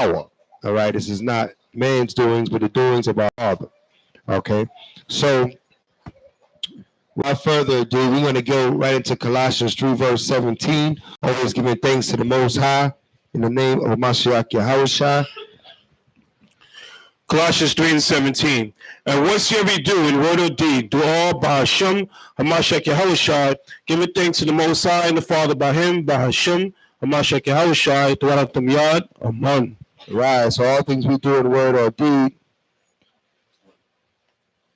power. All right, this is not man's doings, but the doings of our Father. Okay, so without further ado, we're going to go right into Colossians 3, verse 17. Always giving thanks to the Most High in the name of Mashiach Yahushua. Colossians 3 and 17. And whatsoever you do in word or deed, do all by Hashem, Hamashiach Yahushua, giving thanks to the Most High and the Father by Him, by Hashem, Hamashiach Yahushua, throughout the Yad, Amen. Right, so all things we do in word or deed,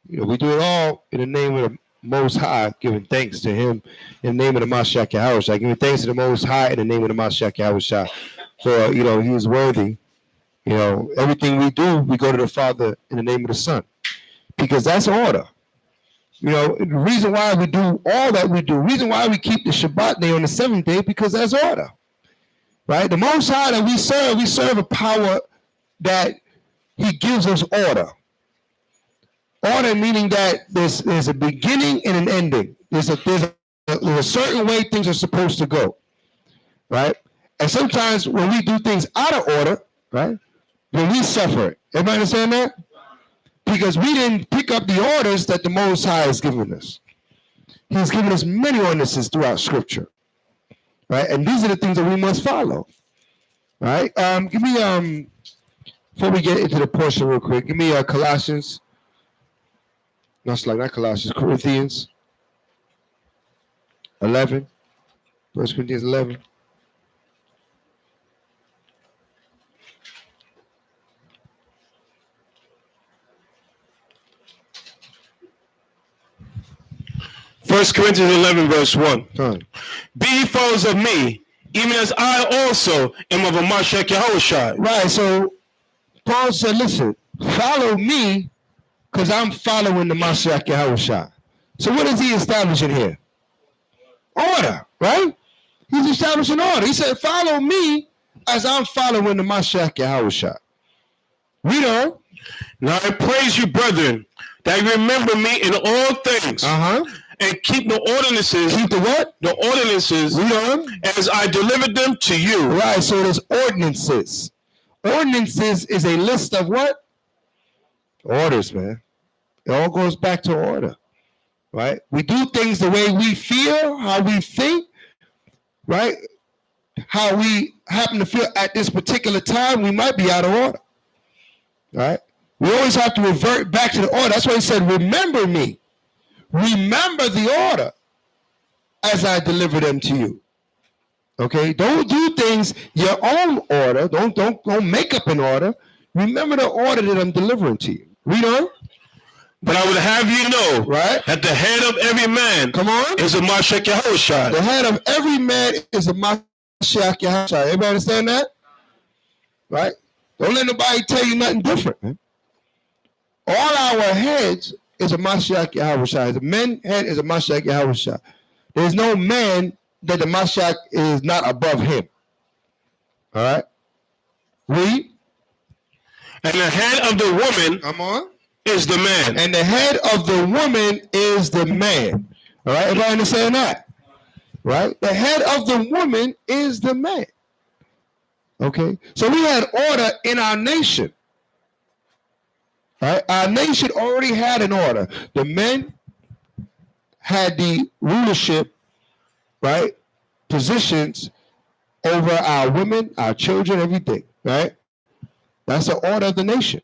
we do it all in the name of the Most High, giving thanks to Him in the name of the Mashiach Yahushua, giving thanks to the Most High in the name of the Mashiach Yahushua. For, He is worthy. Everything we do, we go to the Father in the name of the Son, because that's order. The reason why we do all that we do, the reason why we keep the Shabbat day on the seventh day, because that's order, right? The Most High that we serve a power that He gives us order. Order meaning that there's a beginning and an ending. There's a certain way things are supposed to go, right? And sometimes when we do things out of order, right? When we suffer it. Everybody understand that? Because we didn't pick up the orders that the Most High has given us. He's given us many ordinances throughout Scripture. Right? And these are the things that we must follow. Right? Give me, before we get into the portion real quick, give me Colossians. Not Colossians, Corinthians 11. 1 Corinthians 11. First Corinthians 11, verse 1. Be ye followers of me, even as I also am of a Mashiach Yahushua. Right, so Paul said, listen, follow me, because I'm following the Mashiach Yahushua. So what is he establishing here? Order, right? He's establishing order. He said, follow me as I'm following the Mashiach Yahushua. Read on. Now I praise you, brethren, that you remember me in all things. And keep the ordinances. Keep the what? The ordinances. Read on. As I delivered them to you. Right, so there's ordinances. Ordinances is a list of what? Orders, man. It all goes back to order. Right? We do things the way we feel, how we think, right? How we happen to feel at this particular time, we might be out of order. Right? We always have to revert back to the order. That's why he said, remember me. Remember the order as I deliver them to you. Okay? Don't do things your own order. Don't make up an order. Remember the order that I'm delivering to you. Read on. But I would have you know, right, that the head of every man, come on, is a Mashiach Yahushua. The head of every man is a Mashiach Yahushua. Everybody understand that? Right? Don't let nobody tell you nothing different. Man. All our heads is a Mashiach Yahushua. The man head is a Mashiach Yahushua. There's no man that the Mashiach is not above him. All right? Read. And the head of the woman, come on, is the man. And the head of the woman is the man. All right? Everybody understand that? Right? The head of the woman is the man. Okay? So we had order in our nation. Right? Our nation already had an order. The men had the rulership, right? Positions over our women, our children, everything, right? That's the order of the nation.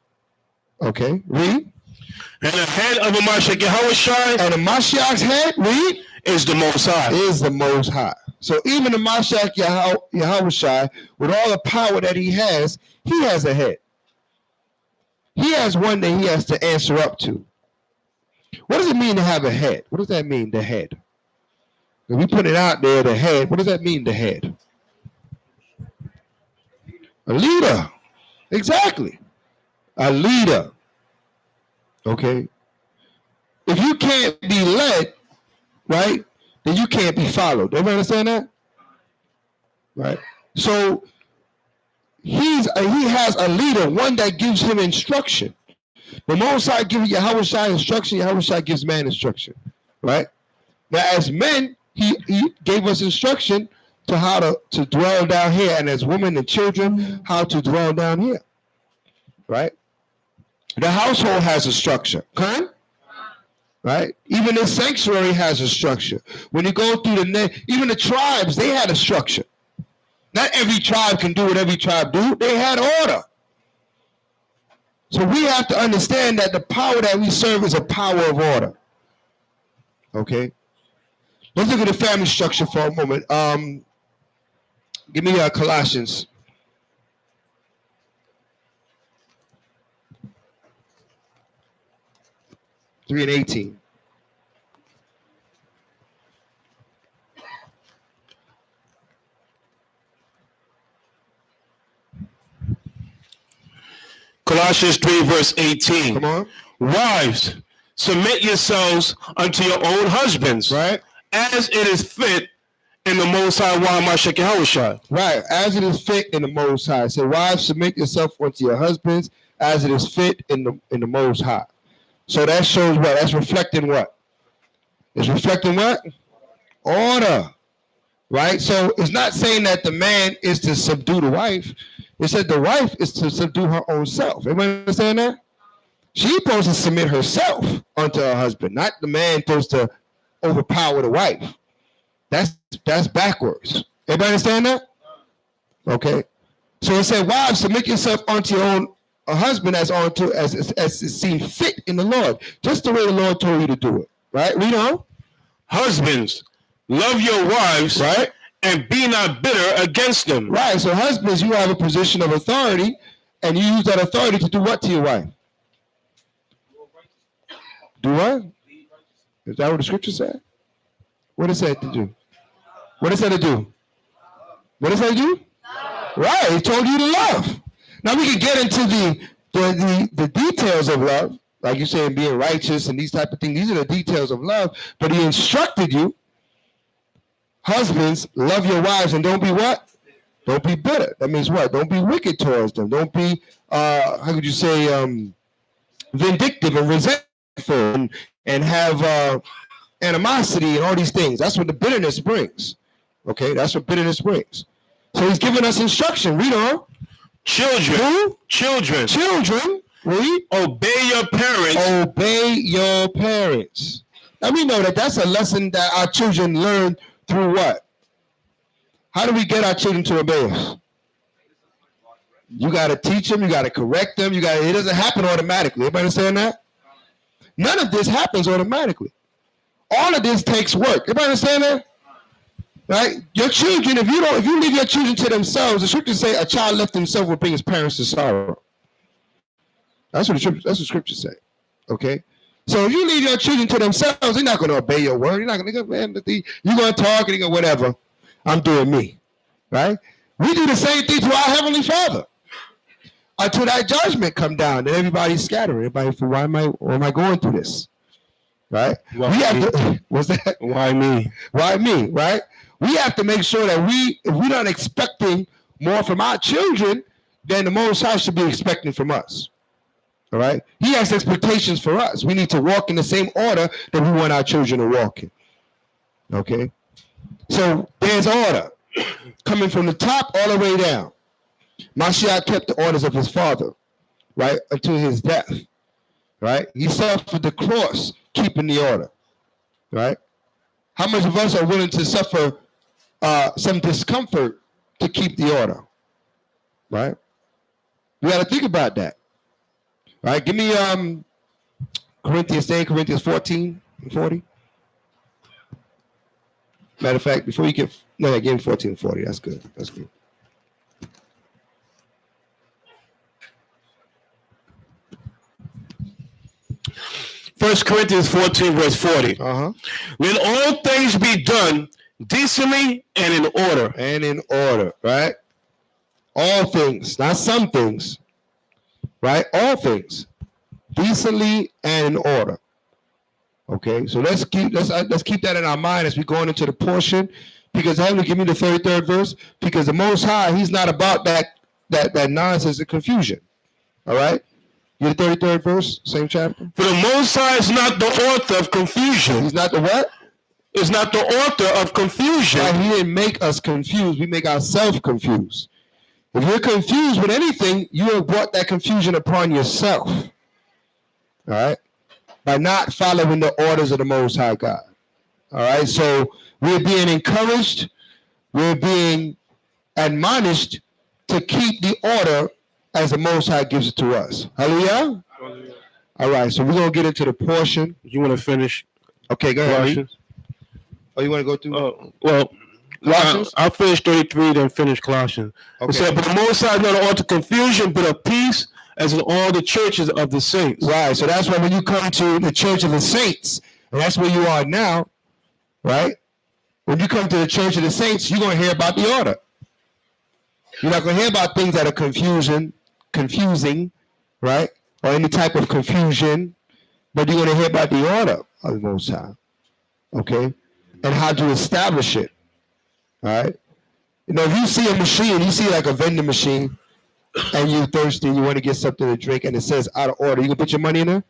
Okay, read. And the head of the Mashiach Yahushua, and the Mashiach's head, read, is the Most High. Is the Most High. So even the Mashiach Yahushua, with all the power that he has a head. He has one that he has to answer up to. What does it mean to have a head? What does that mean, the head? If we put it out there, the head, what does that mean, the head? A leader. Exactly. A leader. Okay? If you can't be led, right, then you can't be followed. Everybody understand that? Right? So, he has a leader, one that gives him instruction. The Most High gives Yahushua instruction, Yahushua gives man instruction. Right? Now, as men, he gave us instruction to how to dwell down here, and as women and children, how to dwell down here. Right? The household has a structure. Okay? Right? Even the sanctuary has a structure. When you go through even the tribes, they had a structure. Not every tribe can do what every tribe do. They had order. So we have to understand that the power that we serve is a power of order. Okay? Let's look at the family structure for a moment. Give me Colossians. (3 and 18). Colossians 3, verse 18. Come on. Wives, submit yourselves unto your own husbands, right? As it is fit in the Most High, Mashiach Yahushua. Right, as it is fit in the Most High. So, wives, submit yourself unto your husbands, as it is fit in the Most High. So that shows what? That's reflecting what? It's reflecting what? Order. Right? So it's not saying that the man is to subdue the wife. It said the wife is to subdue her own self. Everybody understand that? She's supposed to submit herself unto her husband, not the man supposed to overpower the wife. That's backwards. Everybody understand that? Okay. So it said, wives, submit yourself unto your own husband as it seemed fit in the Lord. Just the way the Lord told you to do it. Right? Read on. Husbands, love your wives, right? And be not bitter against them. Right. So husbands, you have a position of authority, and you use that authority to do what to your wife? Do what? Is that what the scripture said? What is that to do? What is that to do? What is that to do? Right. He told you to love. Now we can get into the details of love, like you saying being righteous and these type of things. These are the details of love. But he instructed you, husbands, love your wives and don't be what? Don't be bitter. That means what? Don't be wicked towards them. Don't be, how could you say, vindictive and resentful and have animosity and all these things. That's what the bitterness brings. Okay, that's what bitterness brings. So he's giving us instruction. Read on. Children. Read. Obey your parents. Obey your parents. Now we know that that's a lesson that our children learn through what? How do we get our children to obey us? You got to teach them. You got to correct them. It doesn't happen automatically. Everybody understand that? None of this happens automatically. All of this takes work. Everybody understand that? Right? Your children, if you leave your children to themselves, the scriptures say a child left himself will bring his parents to sorrow. That's what the scriptures say. Okay? So if you leave your children to themselves, they're not going to obey your word. You're not going to go, man, you're going to talk and you go, whatever. I'm doing me. Right? We do the same thing to our Heavenly Father. Until that judgment come down and everybody's scattering. Everybody, why am I going through this? Right? What's that? Why me? Why me? Right? We have to make sure that if we're not expecting more from our children, then the Most High should be expecting from us. All right? He has expectations for us. We need to walk in the same order that we want our children to walk in. Okay? So there's order coming from the top all the way down. Mashiach kept the orders of his father, right, until his death. Right? He suffered the cross, keeping the order. Right? How much of us are willing to suffer some discomfort to keep the order? Right? We got to think about that. Right? Give me Corinthians 14 and 40. Matter of fact, before you give me 14 and 40. That's good. That's good. First Corinthians 14, verse 40. Let all things be done decently and in order. And in order, right? All things, not some things, right? All things, decently and in order. Okay, so let's keep that in our mind as we go into the portion, because Heavenly, give me the 33rd verse, because the Most High, he's not about that nonsense and confusion. All right? You the 33rd verse, same chapter? For the Most High is not the author of confusion. He's not the what? is not the author of confusion. Right? He didn't make us confused. We make ourselves confused. If you're confused with anything, you have brought that confusion upon yourself. All right? By not following the orders of the Most High God. All right? So we're being encouraged, we're being admonished to keep the order as the Most High gives it to us. Hallelujah? All right, so we're going to get into the portion. You want to finish? Okay, go ahead. Oh, you want to go through? Well, Colossians? I'll finish 33, then finish Colossians. Okay. It said, but the Most High is not an author of confusion, but of peace, as in all the churches of the saints. Right, so that's why when you come to the church of the saints, and that's where you are now, right? When you come to the church of the saints, you're going to hear about the order. You're not going to hear about things that are confusing, right? Or any type of confusion, but you're going to hear about the order of the Most High, okay? And how to establish it, all right? You know, if you see a machine, you see like a vending machine, and you're thirsty, you want to get something to drink, and it says out of order, you can put your money in there?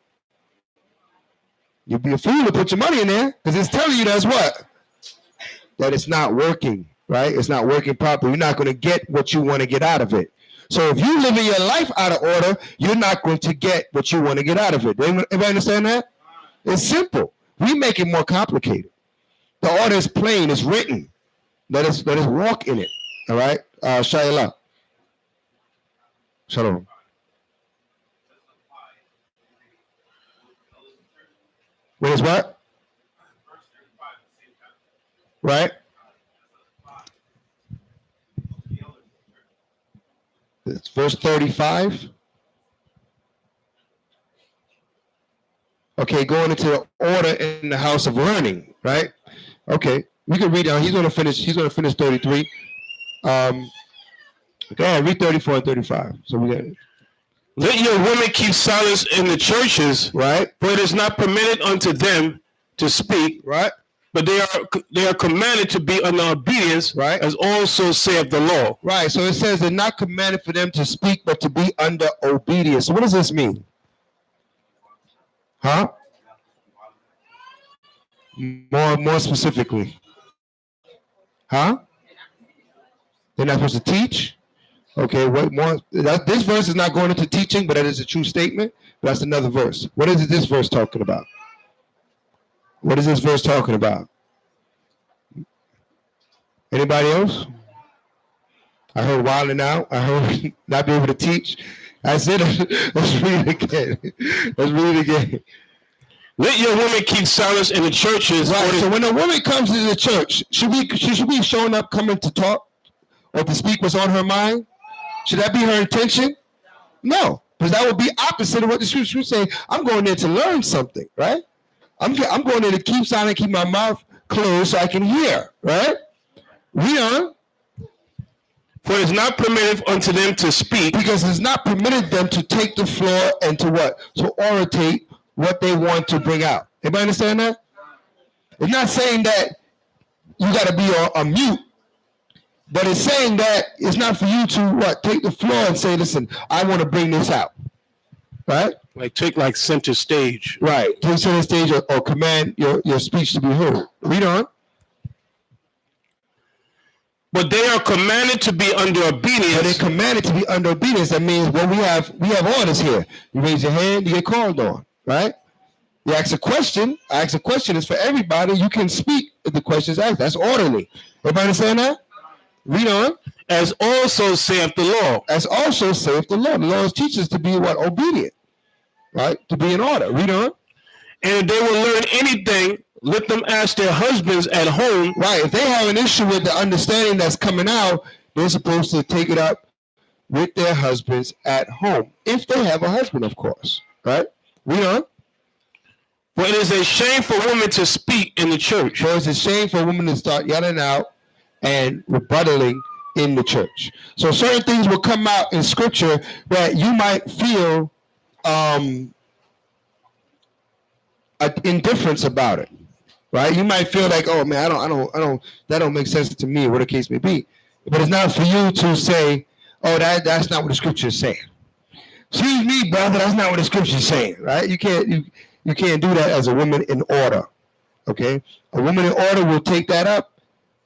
You'd be a fool to put your money in there, because it's telling you that's what? That it's not working, right? It's not working properly. You're not going to get what you want to get out of it. So if you living your life out of order, you're not going to get what you want to get out of it. Everybody understand that? It's simple. We make it more complicated. The order is plain. It's written. Let us walk in it. All right? Shayla. Shalom. What is what? Right? It's verse 35. Okay, going into the order in the house of learning, right? Okay, we can read down. He's going to finish 33. Go ahead, read 34 and 35. So we got it. Let your women keep silence in the churches, Right? for it is not permitted unto them to speak, Right? but they are commanded to be under obedience, Right. as also saith the law. Right. So it says they're not commanded for them to speak, but to be under obedience. So what does this mean? Huh? More specifically. Huh? They're not supposed to teach? Okay, what more? This verse is not going into teaching, but that is a true statement. But that's another verse. What is this verse talking about? What is this verse talking about? Anybody else? I heard wilding out. I heard not be able to teach. That's it. Let's read it again. Let's read it again. Let your women keep silence in the churches. Right. So when a woman comes to the church, should she be showing up, coming to talk or to speak what's on her mind? Should that be her intention? No, because that would be opposite of what the scripture say. I'm going there to learn something, right? I'm going there to keep silent, keep my mouth closed so I can hear, right? Read on. For it is not permitted unto them to speak. Because it's not permitted them to take the floor and to what? To oratate what they want to bring out. Everybody understand that? It's not saying that you got to be a mute, but it's saying that it's not for you to what? Take the floor and say, listen, I want to bring this out. Right? Like take like center stage. Right. Take center stage or command your speech to be heard. Read on. But they are commanded to be under obedience. But they're commanded to be under obedience. That means when we have orders here. You raise your hand, you get called on. Right? You ask a question. I ask a question. It's for everybody. You can speak if the question is asked. That's orderly. Everybody understand that? Read on. As also saith the law. As also saith the law. The law teaches us to be what? Obedient. Right? To be in order. Read on. And if they will learn anything, let them ask their husbands at home. Right. If they have an issue with the understanding that's coming out, they're supposed to take it up with their husbands at home. If they have a husband, of course. Right? Read on. For it is a shame for women to speak in the church. For it's a shame for women to start yelling out and rebuttaling in the church. So certain things will come out in scripture that you might feel indifference about it, right? You might feel like, oh man, I don't, that don't make sense to me, whatever the case may be. But it's not for you to say, oh, that's not what the scripture is saying. Excuse me, brother, that's not what the scripture is saying, right? You can't do that as a woman in order, Okay, a woman in order will take that up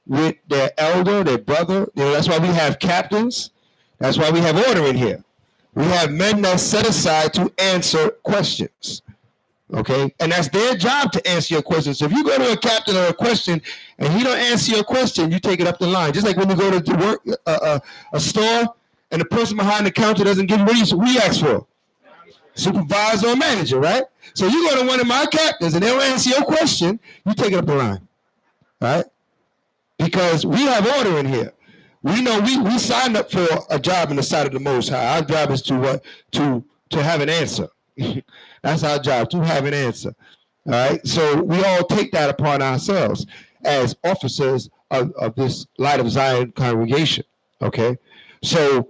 with their elder, their brother. That's why we have captains. That's why we have order in here. We have men that set aside to answer questions. Okay, and that's their job to answer your questions. So if you go to a captain or a question and he don't answer your question, you take it up the line. Just like when you go to work a store and the person behind the counter doesn't give you what you ask for, supervisor or manager, right? So you go to one of my captains and they don't answer your question, you take it up the line, right? Because we have order in here. We know we signed up for a job in the sight of the Most High. Our job is to have an answer. That's our job, to have an answer. All right. So we all take that upon ourselves as officers of this Light of Zion congregation. Okay. So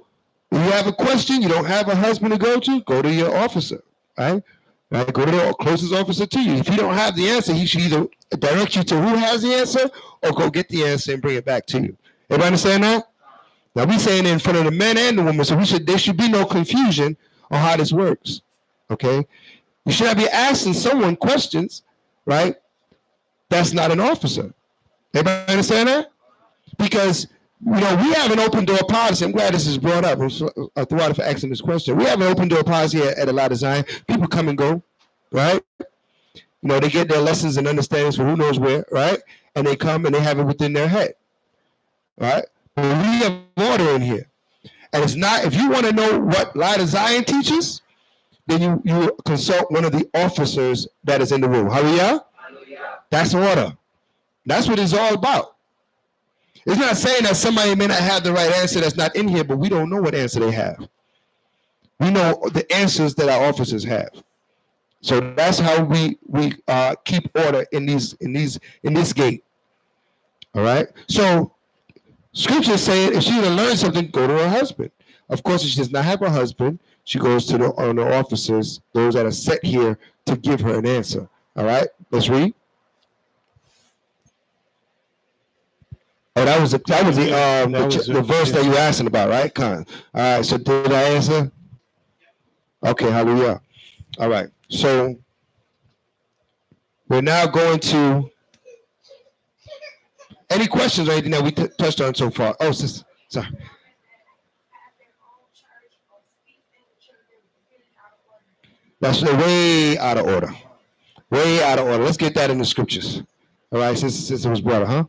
if you have a question, you don't have a husband to go to your officer. Right? Right? Go to the closest officer to you. If you don't have the answer, he should either direct you to who has the answer or go get the answer and bring it back to you. Everybody understand that? Now we saying it in front of the men and the women, so there should be no confusion on how this works. Okay? You should not be asking someone questions, right? That's not an officer. Everybody understand that? Because we have an open door policy. I'm glad this is brought up. Throughout for asking this question. We have an open door policy at a Lot of Zion. People come and go, right? They get their lessons and understandings from who knows where, right? And they come and they have it within their head, right? But we have order in here. And it's not, if you want to know what Light of Zion teaches, then you consult one of the officers that is in the room. Hallelujah? That's order. That's what it's all about. It's not saying that somebody may not have the right answer that's not in here, but we don't know what answer they have. We know the answers that our officers have. So that's how we keep order in this gate. All right. So Scripture saying if she to learn something, go to her husband. Of course, if she does not have a husband, she goes to the officers, those that are set here to give her an answer. All right. Let's read. Oh, that was the verse that you were asking about, right, Con? All right, so did I answer? Okay, hallelujah. All right, so we're now going to any questions or anything that we touched on so far. Oh, sorry. That's way out of order. Way out of order. Let's get that in the scriptures. All right, since it was brought up, huh?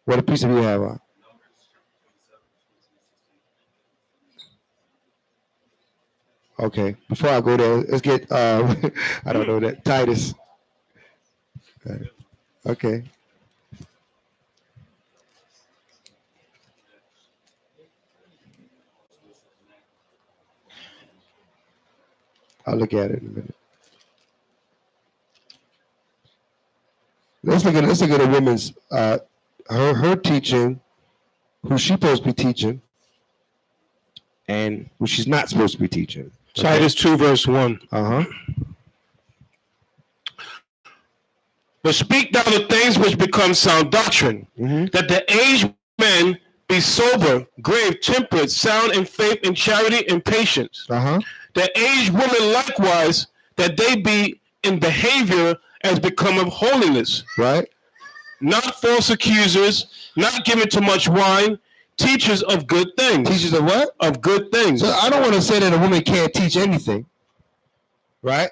What a piece of you have. Okay, before I go there, let's get, I don't know that, Titus. Okay. I'll look at it in a minute. Let's look at a woman's, her teaching, who she's supposed to be teaching, and who she's not supposed to be teaching. Okay? Titus 2, verse 1. But speak thou the things which become sound doctrine, that the aged men be sober, grave, temperate, sound in faith, in charity, and patience. The aged women likewise, that they be in behavior as become of holiness. Right. Not false accusers, not given to much wine, teachers of good things. Teachers of what? Of good things. So I don't want to say that a woman can't teach anything, right?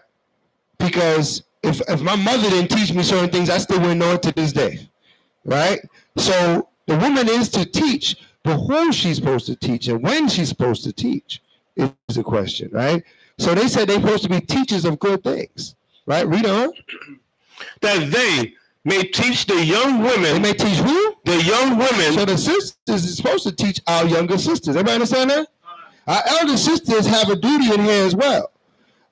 Because if my mother didn't teach me certain things, I still wouldn't know it to this day, right? So the woman is to teach, but who she's supposed to teach and when she's supposed to teach is the question, right? So they said they're supposed to be teachers of good things, right? Read on. That they may teach the young women. They may teach who? The young women. So the sisters is supposed to teach our younger sisters. Everybody understand that? Our elder sisters have a duty in here as well.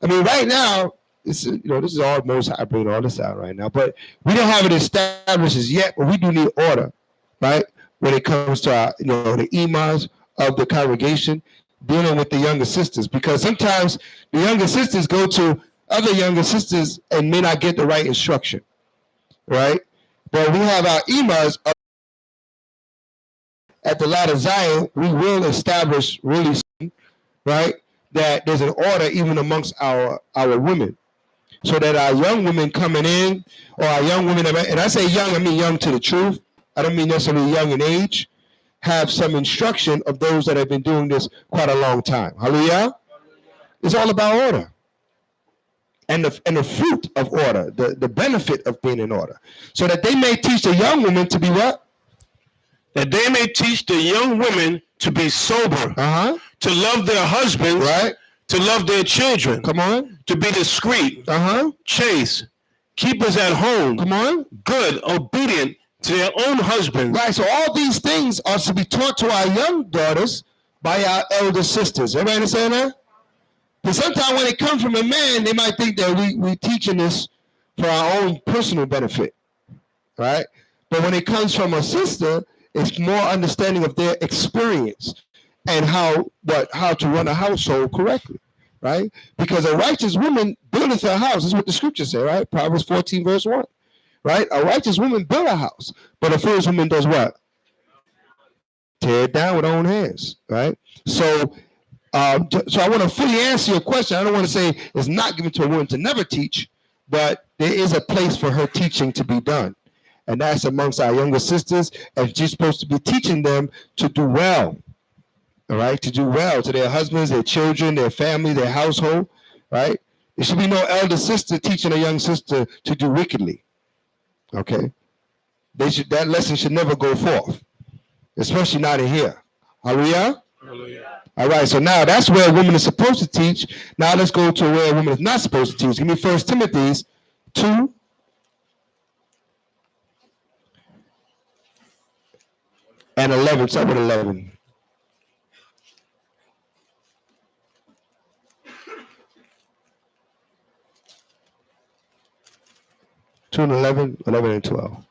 I mean, right now, this is all Most High bringing all this out right now, but we don't have it established as yet. But we do need order, right? When it comes to our, the imams of the congregation dealing with the younger sisters, because sometimes the younger sisters go to other younger sisters and may not get the right instruction, right? But we have our imams at the Lot of Zion. We will establish really soon, right, that there's an order even amongst our women. so that our young women coming in, or our young women, and I say young, I mean young to the truth. I don't mean necessarily young in age, have some instruction of those that have been doing this quite a long time. Hallelujah. It's all about order. And the fruit of order, the benefit of being in order. So that they may teach the young women to be what? That they may teach the young women to be sober, to love their husbands, right? To love their children. Come on. To be discreet, chaste, keepers at home. Come on. Good, obedient to their own husbands. Right, so all these things are to be taught to our young daughters by our elder sisters. Everybody understand that? Because sometimes when it comes from a man, they might think that we teaching this for our own personal benefit, right? But when it comes from a sister, it's more understanding of their experience and how to run a household correctly, right? Because a righteous woman buildeth a house. This is what the scriptures say, right? Proverbs 14, verse 1, right? A righteous woman build a house, but a foolish woman does what? Tear it down with her own hands, right? So I want to fully answer your question. I don't want to say it's not given to a woman to never teach, but there is a place for her teaching to be done. And that's amongst our younger sisters, and she's supposed to be teaching them to do well, all right? To do well to their husbands, their children, their family, their household, right? There should be no elder sister teaching a young sister to do wickedly, okay? That lesson should never go forth, especially not in here. Hallelujah? Hallelujah. All right, so now that's where a woman is supposed to teach. Now let's go to where a woman is not supposed to teach. Give me 1 Timothy 2. And 11, start with 11. Two and 11, 11 and 12.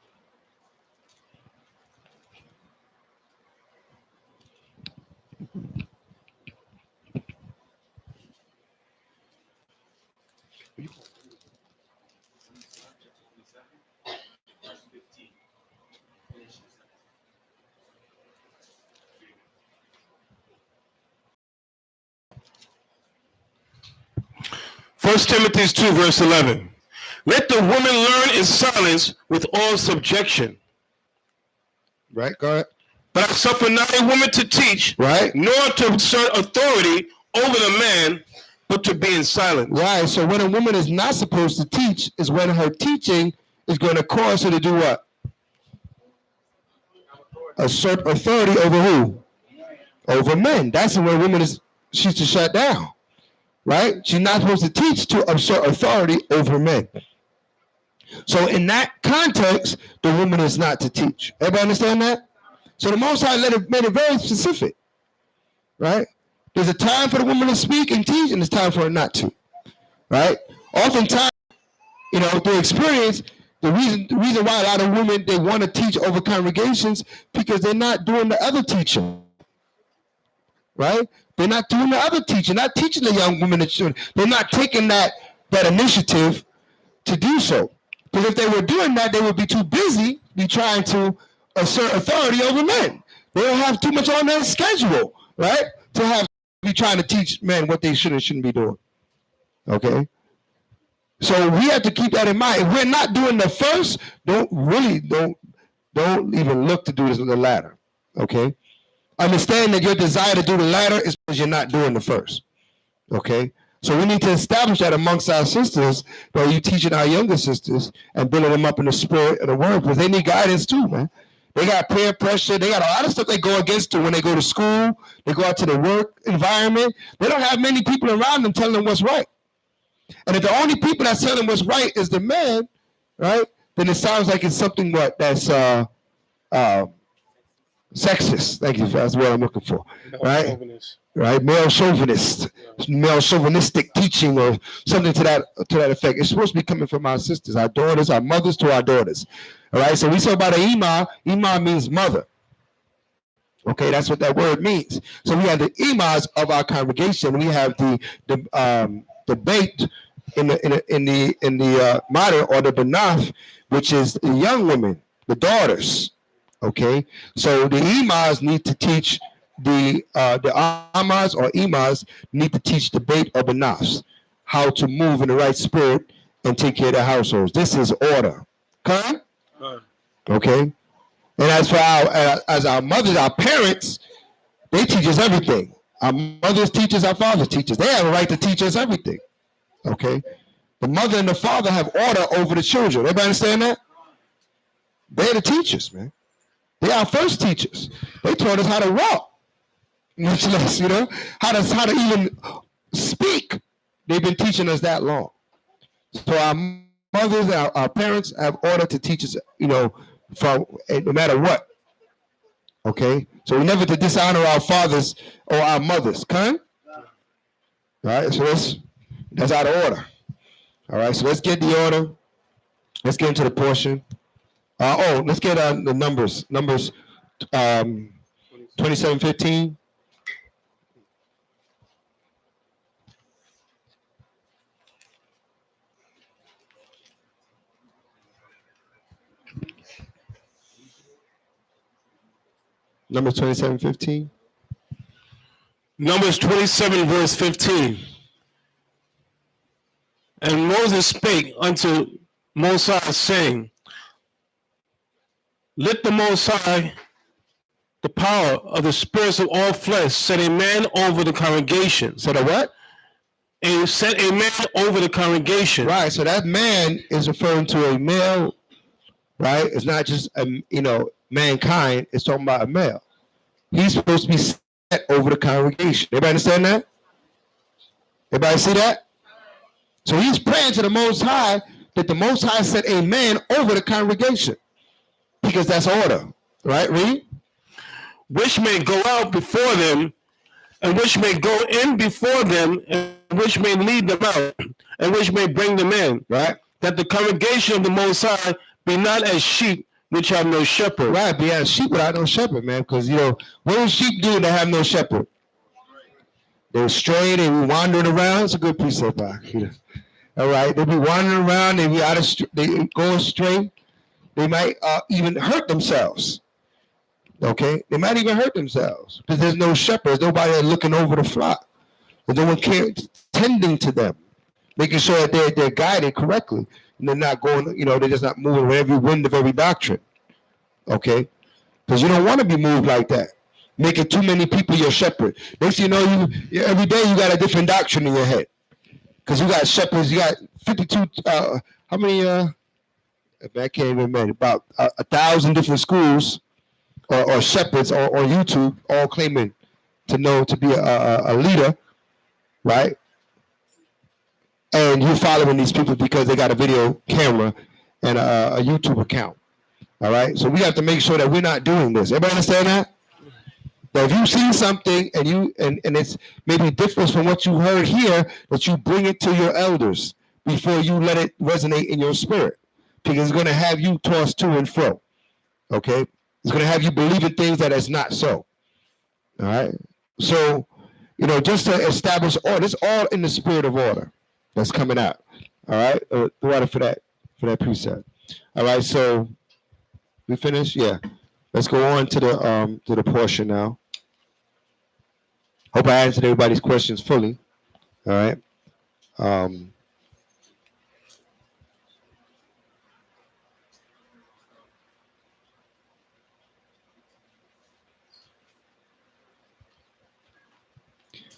First Timothy 2, verse 11. Let the woman learn in silence with all subjection. Right, go ahead. But I suffer not a woman to teach, right, nor to assert authority over the man, but to be in silence. Right, so when a woman is not supposed to teach is when her teaching is going to cause her to do what? Assert authority over who? Over men. That's when a woman she's to shut down. Right? She's not supposed to teach to assert authority over men. So in that context, the woman is not to teach. Everybody understand that? So the Most High made it very specific. Right? There's a time for the woman to speak and teach, and there's time for her not to. Right? Oftentimes, through experience, the reason why a lot of women, they want to teach over congregations because they're not doing the other teaching. Right? They're not doing the other teaching, not teaching the young women and children. They're not taking that initiative to do so. Because if they were doing that, they would be too busy trying to assert authority over men. They don't have too much on their schedule, right? To be trying to teach men what they should and shouldn't be doing. Okay? So we have to keep that in mind. If we're not doing the first, don't even look to do this on the latter. Okay? Understand that your desire to do the latter is because you're not doing the first. Okay? So we need to establish that amongst our sisters, that you teaching our younger sisters and building them up in the spirit of the word, because they need guidance too, man. They got peer pressure. They got a lot of stuff they go against when they go to school. They go out to the work environment. They don't have many people around them telling them what's right. And if the only people that's telling them what's right is the man, right, then it sounds like it's something that's sexist. Thank you. That's what I'm looking for. Right? Right? Male chauvinistic teaching or something to that effect. It's supposed to be coming from our sisters, our daughters, our mothers to our daughters. All right. So we talk about an imam. Imam means mother. Okay, that's what that word means. So we have the imams of our congregation. We have the bait in the mater, or the banaf, which is the young women, the daughters. Okay, so the imams need to teach the amas or imams need to teach the bait or banafs how to move in the right spirit and take care of their households. This is order. Correct? Okay? And as for our mothers, our parents, they teach us everything. Our mothers teach us, our fathers teach us. They have a right to teach us everything. Okay? The mother and the father have order over the children. Everybody understand that? They're the teachers, man. They are our first teachers. They taught us how to walk, much less, how to even speak. They've been teaching us that long. So our mothers, our parents have order to teach us, from no matter what. Okay? So we never to dishonor our fathers or our mothers. Come? All right, so that's out of order. All right, so let's get the order. Let's get into the portion. Let's get the numbers. Numbers 27:15. Numbers 27:15. Numbers 27, verse 15. And Moses spake unto Mosiah, saying, let the Most High, the power of the spirits of all flesh, set a man over the congregation. Set a what? And set a man over the congregation. Right, so that man is referring to a male, right? It's not just, mankind. It's talking about a male. He's supposed to be set over the congregation. Everybody understand that? Everybody see that? So he's praying to the Most High that the Most High set a man over the congregation. Because that's order. Right, read? Which may go out before them, and which may go in before them, and which may lead them out, and which may bring them in. Right? That the congregation of the Most High be not as sheep which have no shepherd. Right, be as sheep without no shepherd, man. Because, what do sheep do that have no shepherd? They're stray, they be wandering around. It's a good precept, all right, they be wandering around, they go astray. They might even hurt themselves. Okay? They might even hurt themselves because there's no shepherd. There's nobody looking over the flock. There's no one tending to them, making sure that they're guided correctly. And they're not going, they're just not moving with every wind of every doctrine. Okay? Because you don't want to be moved like that. Making too many people your shepherd. Next thing you know, every day you got a different doctrine in your head. Because you got shepherds, you got 52, how many, I can't even remember, about 1,000 different schools or shepherds or YouTube all claiming to be a leader, right? And you're following these people because they got a video camera and a YouTube account, all right? So we have to make sure that we're not doing this. Everybody understand that? That if you see something and it's maybe different from what you heard here, that you bring it to your elders before you let it resonate in your spirit. Because it's going to have you tossed to and fro. Okay? It's going to have you believing things that is not so. All right? So, just to establish order, it's all in the spirit of order that's coming out. All right? The water for that precept. All right, so we finished? Yeah. Let's go on to the portion now. Hope I answered everybody's questions fully. All right.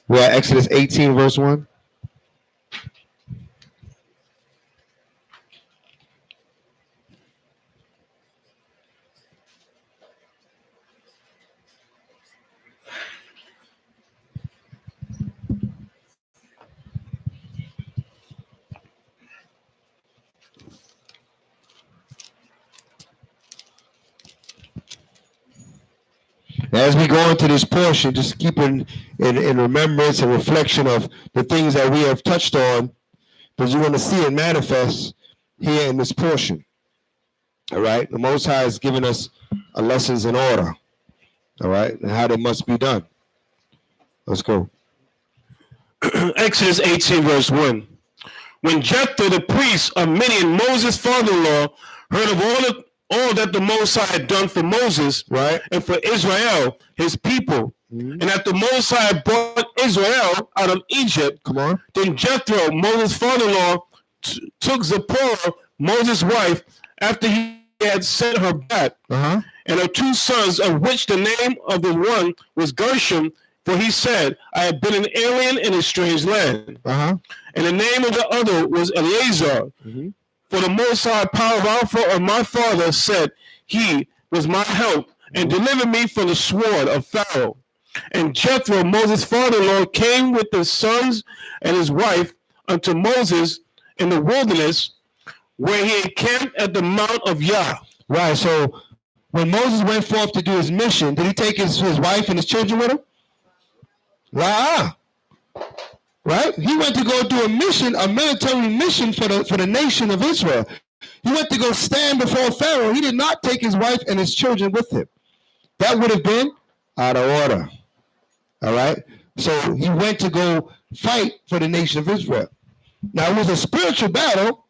We're at Exodus 18, verse 1. As we go into this portion, just keeping in remembrance and reflection of the things that we have touched on, because you want to see it manifest here in this portion. All right? The Most High has given us a lessons in order, all right, and how they must be done. Let's go. Exodus 18, verse 1. When Jethro, the priest of Midian, Moses' father-in-law, heard of all that the Most High had done for Moses, right, and for Israel, his people, and that the Most High brought Israel out of Egypt. Come on. Then Jethro, Moses' father-in-law, took Zipporah, Moses' wife, after he had sent her back, and her 2 sons, of which the name of the one was Gershom, for he said, I have been an alien in a strange land. And the name of the other was Eleazar. For the Most High power of my father said, he was my help, and delivered me from the sword of Pharaoh. And Jethro, Moses' father-in-law, came with his sons and his wife unto Moses in the wilderness, where he encamped at the mount of Yah. Right, so when Moses went forth to do his mission, did he take his wife and his children with him? Right? He went to go do a mission, a military mission for the nation of Israel. He went to go stand before Pharaoh. He did not take his wife and his children with him. That would have been out of order. All right? So he went to go fight for the nation of Israel. Now, it was a spiritual battle,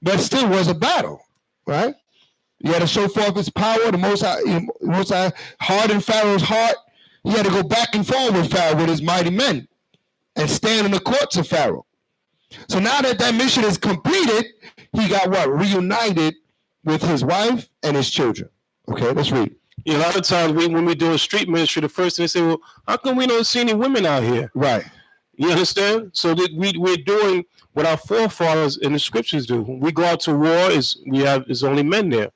but still was a battle, right? You had to show forth his power. The Most High hardened Pharaoh's heart. He had to go back and forth with Pharaoh with his mighty men and stand in the courts of Pharaoh. So now that mission is completed, he got what? Reunited with his wife and his children. Okay, let's read. Yeah, a lot of times when we do a street ministry, the first thing they say, well, how come we don't see any women out here? Right. You understand? So that we're doing what our forefathers in the scriptures do. When we go out to war, there's only men there.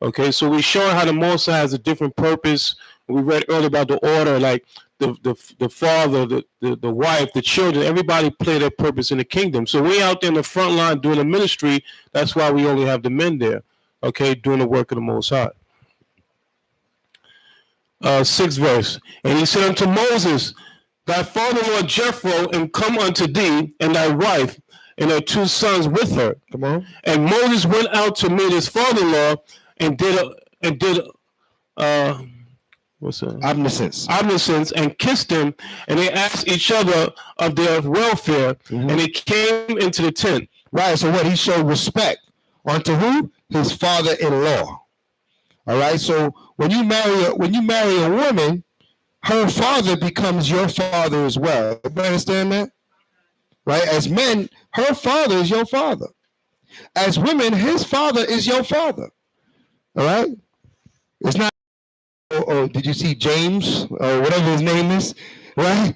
Okay, so we're showing how the Most High has a different purpose. We read earlier about the order, like the father, the wife, the children, everybody play their purpose in the kingdom. So we're out there in the front line doing the ministry. That's why we only have the men there, okay, doing the work of the Most High. 6th verse. And he said unto Moses, thy father-in-law Jethro am come unto thee, and thy wife, and her 2 sons with her. Come on. And Moses went out to meet his father-in-law and did obeisances and kissed him, and they asked each other of their welfare, and they came into the tent. Right. So what? He showed respect unto who? His father-in-law. All right. So when you marry a woman, her father becomes your father as well. You understand that? Right? As men, her father is your father. As women, his father is your father. All right? It's not, did you see James or whatever his name is? Right?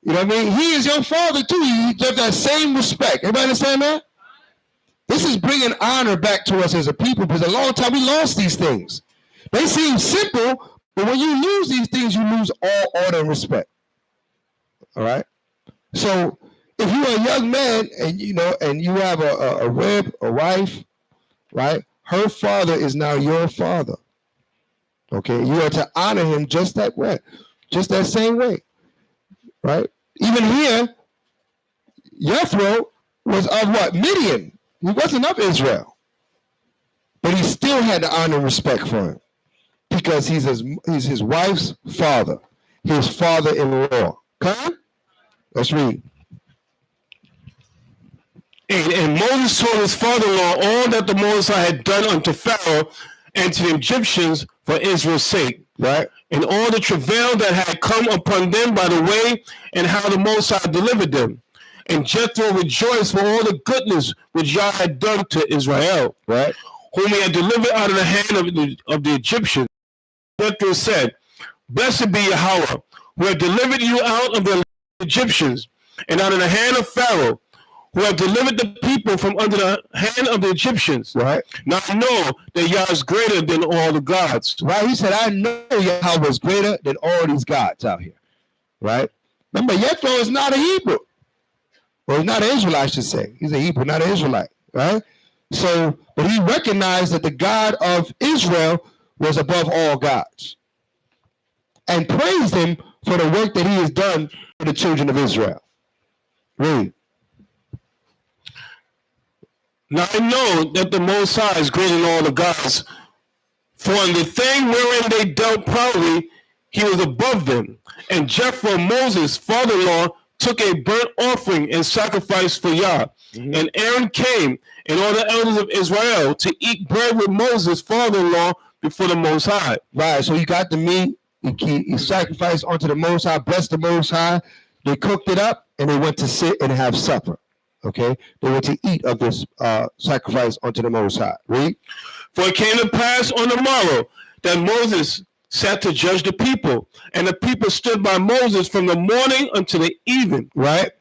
You know what I mean? He is your father too. You have that same respect. Everybody understand that? This is bringing honor back to us as a people, because a long time we lost these things. They seem simple, but when you lose these things, you lose all order and respect. All right? So if you're a young man and you have a wife, right? Her father is now your father. Okay? You are to honor him just that way, just that same way. Right? Even here, Jethro was of what? Midian. He wasn't of Israel. But he still had to honor and respect for him, because he's his wife's father, his father-in-law. Okay? Let's read. And Moses told his father-in-law all that the Most High had done unto Pharaoh and to the Egyptians for Israel's sake. Right? And all the travail that had come upon them by the way, and how the Most High delivered them. And Jethro rejoiced for all the goodness which Yah had done to Israel, right? Whom he had delivered out of the hand of the Egyptians. Jethro said, blessed be Yahweh, who had delivered you out of the Egyptians, and out of the hand of Pharaoh, who had delivered the people from under the hand of the Egyptians. Right. Now I know that Yah is greater than all the gods. Right. He said, I know Yahweh is greater than all these gods out here. Right. Remember, Jethro is not a Hebrew. Well, he's not an Israelite, I should say. He's a Hebrew, not an Israelite. Right. So, but he recognized that the God of Israel was above all gods, and praised him for the work that he has done for the children of Israel. Read. Now I know that the Most High is greater than all the gods, for in the thing wherein they dealt proudly, he was above them. And Jethro, Moses' father-in-law, took a burnt offering and sacrifice for Yah. Mm-hmm. And Aaron came, and all the elders of Israel, to eat bread with Moses' father-in-law before the Most High. Right, so he got the meat, he sacrificed unto the Most High, blessed the Most High, they cooked it up, and they went to sit and have supper. Okay, they were to eat of this sacrifice unto the Most High. Read. For it came to pass on the morrow that Moses sat to judge the people, and the people stood by Moses from the morning until the even. Right.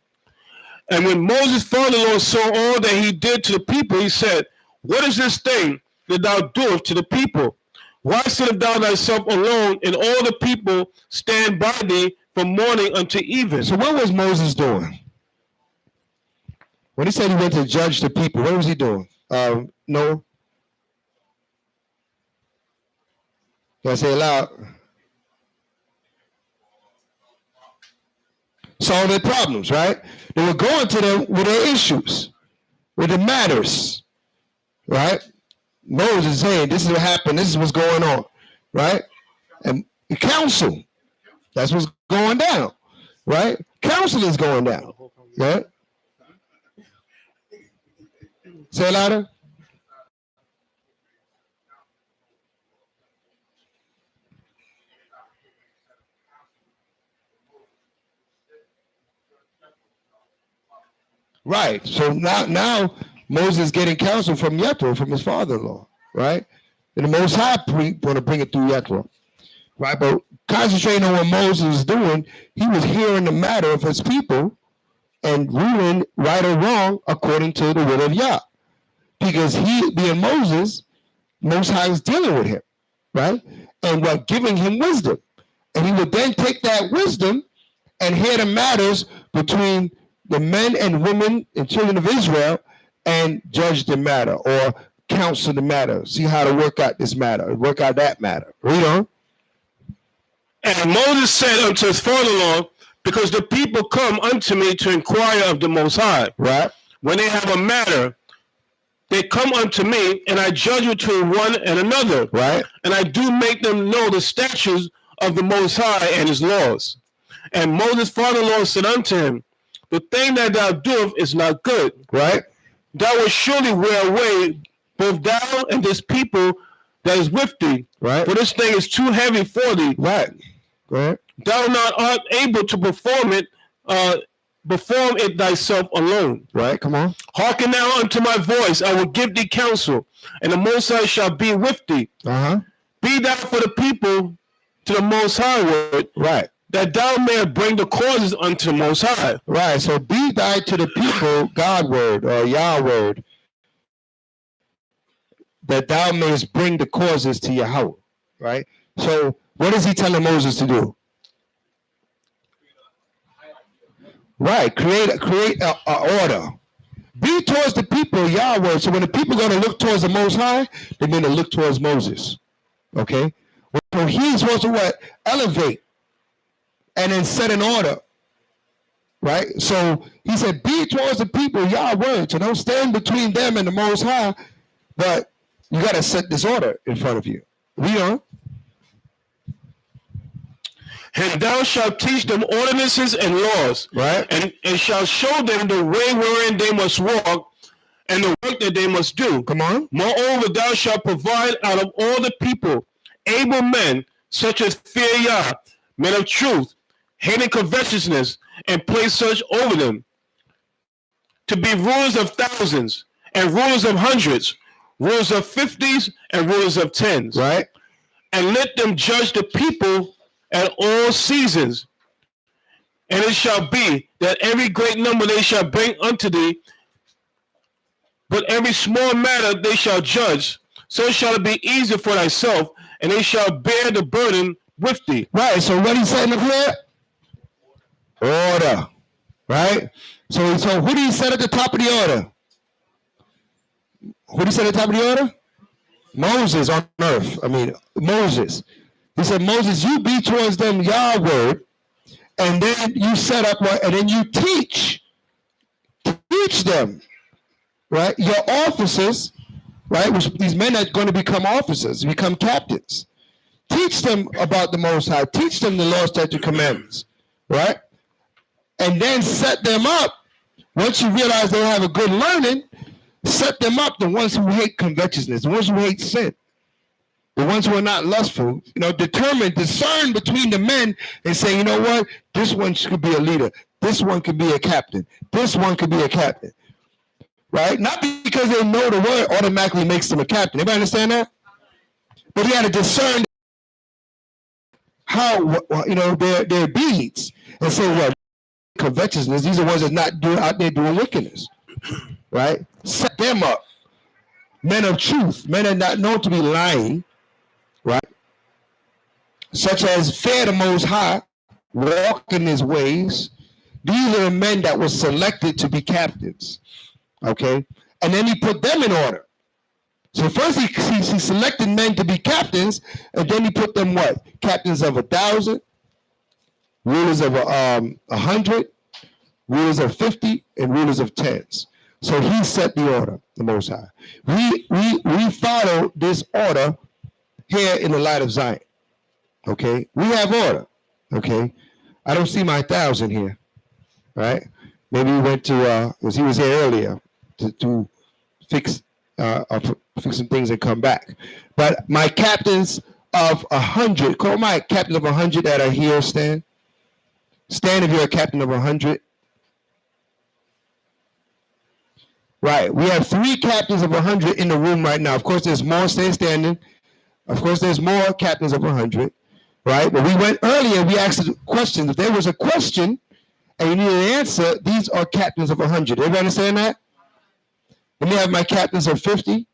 And when Moses' father-in-law saw all that he did to the people, he said, What is this thing that thou doest to the people? Why sittest thou thyself alone, and all the people stand by thee from morning until even? So what was Moses doing? When he said he went to judge the people, what was he doing? Noah? Can I say it loud? Solve their problems, right? They were going to them with their issues, with the matters, right? Moses is saying, this is what happened, this is what's going on, right? And the council, that's what's going down, right? Council is going down, right? Say it louder. Right. So now Moses is getting counsel from Jethro, from his father-in-law, right? And the Most High going to bring it through Jethro, right? But concentrating on what Moses was doing, he was hearing the matter of his people and ruling right or wrong according to the will of Yah. Because he, being Moses, Most High is dealing with him, right? And what giving him wisdom. And he would then take that wisdom and hear the matters between the men and women and children of Israel and judge the matter or counsel the matter, see how to work out this matter, work out that matter. Read on. And Moses said unto his father-in-law, Because the people come unto me to inquire of the Most High. Right. When they have a matter, they come unto me, and I judge between one and another. Right. And I do make them know the statutes of the Most High and his laws. And Moses' father-in-law said unto him, The thing that thou doest is not good. Right. Thou wilt surely wear away both thou and this people that is with thee. Right. For this thing is too heavy for thee. Right. Go ahead. Thou not art able to perform it thyself alone. Right. Come on. Hearken now unto my voice. I will give thee counsel, and the Most High shall be with thee. Be thou for the people to the Most High word. Right. That thou mayest bring the causes unto the Most High. Right. So be thy to the people God word or Yah word, that thou mayest bring the causes to Yahweh. Right. So what is he telling Moses to do? Right. Create a order. Be towards the people Yah word. So when the people are going to look towards the Most High, they're going to look towards Moses. Okay. So he's supposed to what? Elevate. And then set an order, right? So he said, be towards the people, Yah word. So don't stand between them and the Most High, but you got to set this order in front of you. Read on. And thou shalt teach them ordinances and laws, right? And shalt show them the way wherein they must walk, and the work that they must do. Come on. Moreover, thou shalt provide out of all the people able men, such as fear Yah, men of truth, hating covetousness, and place such over them, to be rulers of thousands, and rulers of hundreds, rulers of 50s, and rulers of 10s. Right. And let them judge the people at all seasons. And it shall be that every great number they shall bring unto thee, but every small matter they shall judge. So shall it be easy for thyself, and they shall bear the burden with thee. Right. So what he's saying up here? Order. Right? So who did he set at the top of the order? Who did he set at the top of the order? Moses on earth. Moses. He said, Moses, you be towards them Yah word, and then you set up, and then you teach them, right? Your officers, right? Which these men are going to become officers, become captains. Teach them about the Most High. Teach them the law, statute, commandments, right? And then set them up. Once you realize they have a good learning, set them up, the ones who hate covetousness, the ones who hate sin, the ones who are not lustful, discern between the men and say, you know what, this one could be a leader, this one could be a captain, this one could be a captain. right? Not because they know the word automatically makes them a captain. Everybody understand that? But he had to discern how, their deeds and say, well, covetousness, these are ones that's not out there doing wickedness, right? Set them up. Men of truth, men are not known to be lying, right? Such as fear the Most High, walk in his ways. These are the men that were selected to be captains, okay? And then he put them in order. So first he selected men to be captains, and then he put them what? Captains of 1,000, rulers of 100, rulers of 50, and rulers of tens. So he set the order, the Most High. We follow this order here in the light of Zion. Okay, we have order. Okay, I don't see my 1,000 here, right? Maybe he went to because he was here earlier to fix fix some things and come back. But my captains of 100, call my captain of 100 that are here. Stand if you're a captain of 100. Right, we have 3 captains of 100 in the room right now. Of course, there's more standing. Of course, there's more captains of 100. Right, but we went earlier. We asked questions. If there was a question and you need an answer, these are captains of 100. Everybody understand that? Let me have my captains of 50.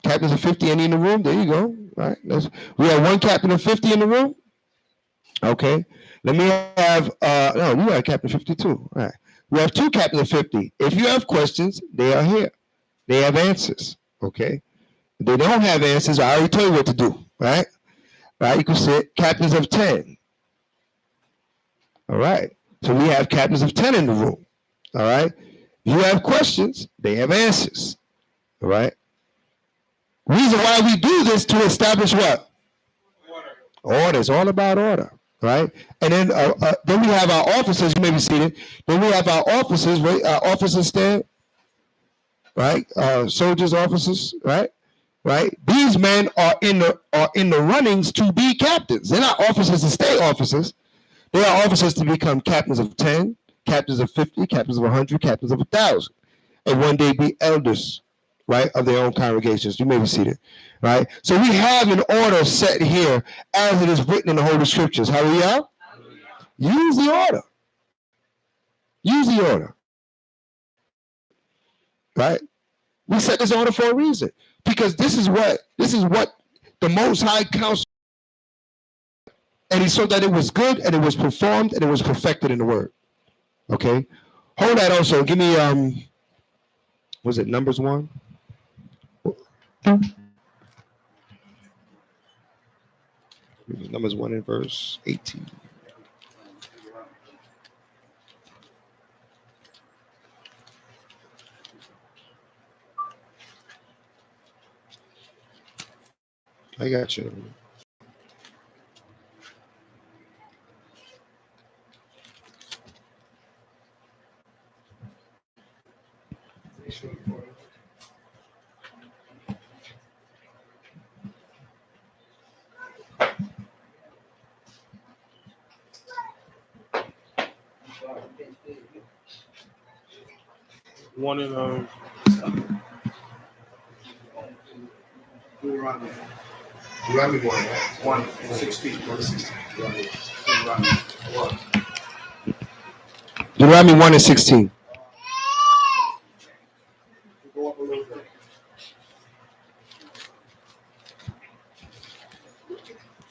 Captains of 50, any in the room? There you go. Right. We have 1 captain of 50 in the room. Okay. Let me have, no, you are captain 52. All right. We have 2 captains of 50. If you have questions, they are here. They have answers. Okay. If they don't have answers, I already told you what to do. Right. Right. You can sit captains of 10. All right. So we have captains of 10 in the room. All right. You have questions, they have answers. All right. Reason why we do this to establish what? Order. It's all about order. Right. And then we have our officers. You may be seated. Then we have our officers. Right. Officers stand. Right. Soldiers, officers. Right. Right. These men are in the runnings to be captains. They're not officers to stay officers. They are officers to become captains of 10, captains of 50, captains of 100, captains of 1,000, and one day be elders, right, of their own congregations. You may be seated, right? So we have an order set here as it is written in the Holy Scriptures. Hallelujah. Use the order. Use the order. Right? We set this order for a reason. Because this is what the Most High Council, and he saw that it was good and it was performed and it was perfected in the word. Okay? Hold that also. Give me was it Numbers 1? Numbers 1 in verse 18. I got you. One in Deuteronomy 1 and 16. Deuteronomy 1 and 16. Go up a little bit.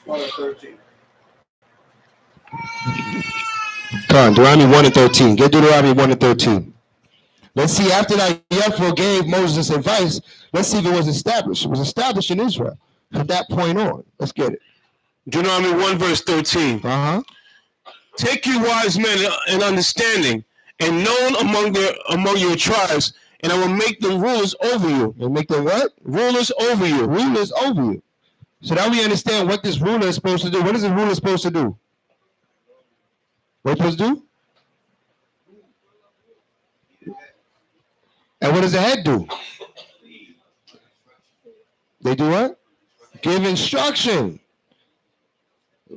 Start at 13. Come on, Deuteronomy 1 and 13. Get Deuteronomy 1 and 13. Let's see, after that Yethro gave Moses advice, let's see if it was established. It was established in Israel from that point on. Let's get it. Deuteronomy 1 verse 13. Take you wise men and understanding, and known among your tribes, and I will make them rulers over you. You'll make them what? Rulers over you. Rulers over you. So now we understand what this ruler is supposed to do. What is this ruler supposed to do? What is supposed to do? And what does the head do? They do what? Give instruction.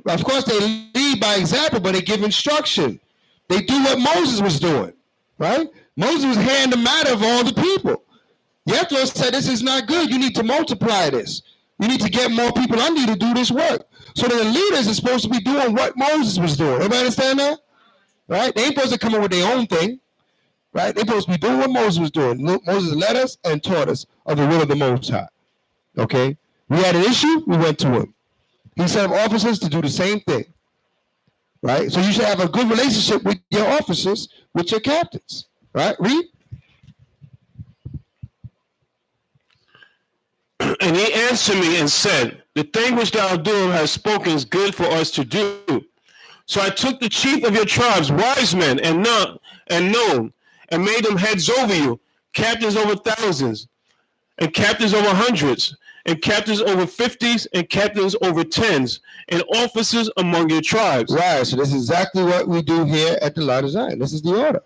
Of course, they lead by example, but they give instruction. They do what Moses was doing. right? Moses was hearing the matter of all the people. Jethro said, this is not good. You need to multiply this. You need to get more people under you to do this work. So that the leaders are supposed to be doing what Moses was doing. Everybody understand that? Right? They ain't supposed to come up with their own thing. Right? They're supposed to be doing what Moses was doing. Moses led us and taught us of the will of the Most High. Okay? We had an issue, we went to him. He set up officers to do the same thing. Right? So you should have a good relationship with your officers, with your captains. Right? Read. And he answered me and said, the thing which thou doest hast spoken is good for us to do. So I took the chief of your tribes, wise men and known, and made them heads over you, captains over thousands, and captains over hundreds, and captains over 50s, and captains over 10s, and officers among your tribes. Right, so this is exactly what we do here at the Light of Zion. This is the order.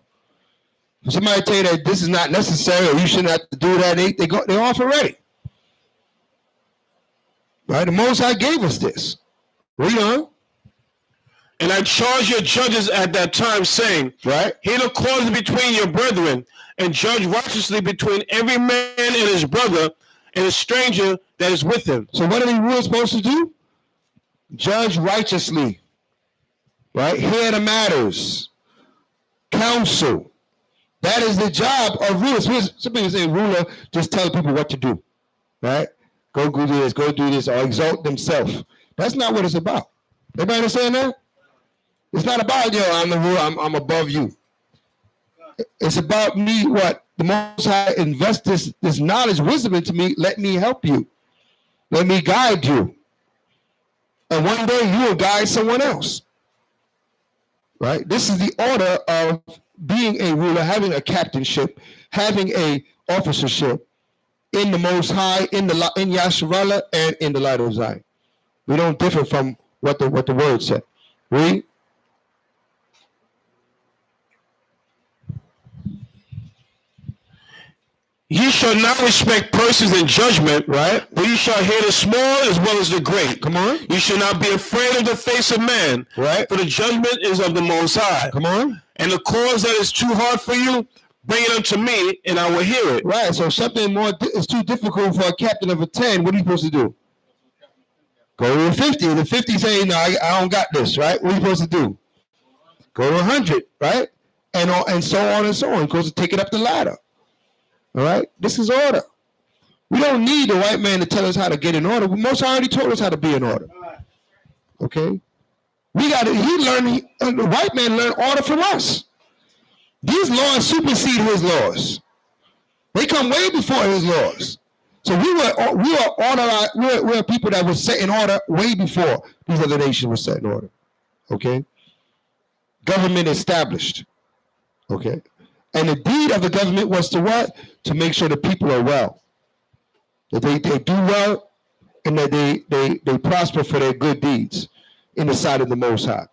If somebody tell you that this is not necessary or you shouldn't have to do that, they're off already. Right, the Most High gave us this. Read on. And I charge your judges at that time, saying, right, hear the cause between your brethren, and judge righteously between every man and his brother, and a stranger that is with him. So what are the rulers supposed to do? Judge righteously. Right? Hear the matters. Counsel. That is the job of rulers. Some people say ruler just tell people what to do. Right? Go do this, or exalt themselves. That's not what it's about. Everybody understand that? It's not about, I'm the ruler, I'm above you. It's about me, what? The Most High invest this knowledge, wisdom into me. Let me help you. Let me guide you. And one day you will guide someone else. Right? This is the order of being a ruler, having a captainship, having a officership in the Most High, in Yasharallah, and in the Light of Zion. We don't differ from what the word said. Read. Ye shall not respect persons in judgment, right? But ye shall hear the small as well as the great. Come on. You shall not be afraid of the face of man, right? For the judgment is of the Most High. Come on. And the cause that is too hard for you, bring it unto me, and I will hear it. Right. So something more is too difficult for a captain of a 10. What are you supposed to do? Go to a 50. The 50 say, no, I don't got this. Right. What are you supposed to do? Go to 100. Right. And so on and so on. You're supposed to take it up the ladder. All right, this is order. We don't need the white man to tell us how to get in order. Most already told us how to be in order. Okay, we got to. The white man learned order from us. These laws supersede his laws. They come way before his laws. So we're people that were set in order way before these other nations were set in order. Okay, government established. Okay. And the deed of the government was to what? To make sure the people are well. That they do well and that they prosper for their good deeds in the sight of the Most High.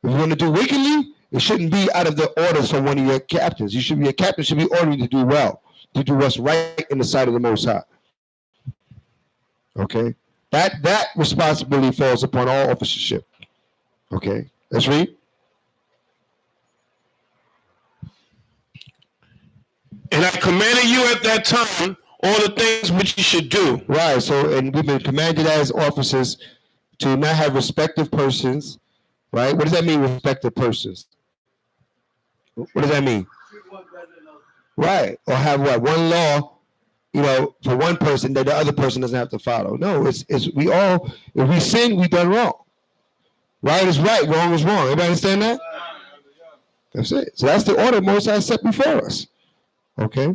If you want to do wickedly, it shouldn't be out of the orders from one of your captains. Your captain should be ordering you to do well, to do what's right in the sight of the Most High. Okay? That responsibility falls upon all officership. Okay? Let's read. And I commanded you at that time all the things which you should do. Right. So, and we've been commanded as officers to not have respective persons. Right. What does that mean, respective persons? What does that mean? Right. Or have what? One law, for one person that the other person doesn't have to follow. No, it's we all, if we sin, we done wrong. Right is right, wrong is wrong. Everybody understand that? That's it. So that's the order Most High set before us. Okay.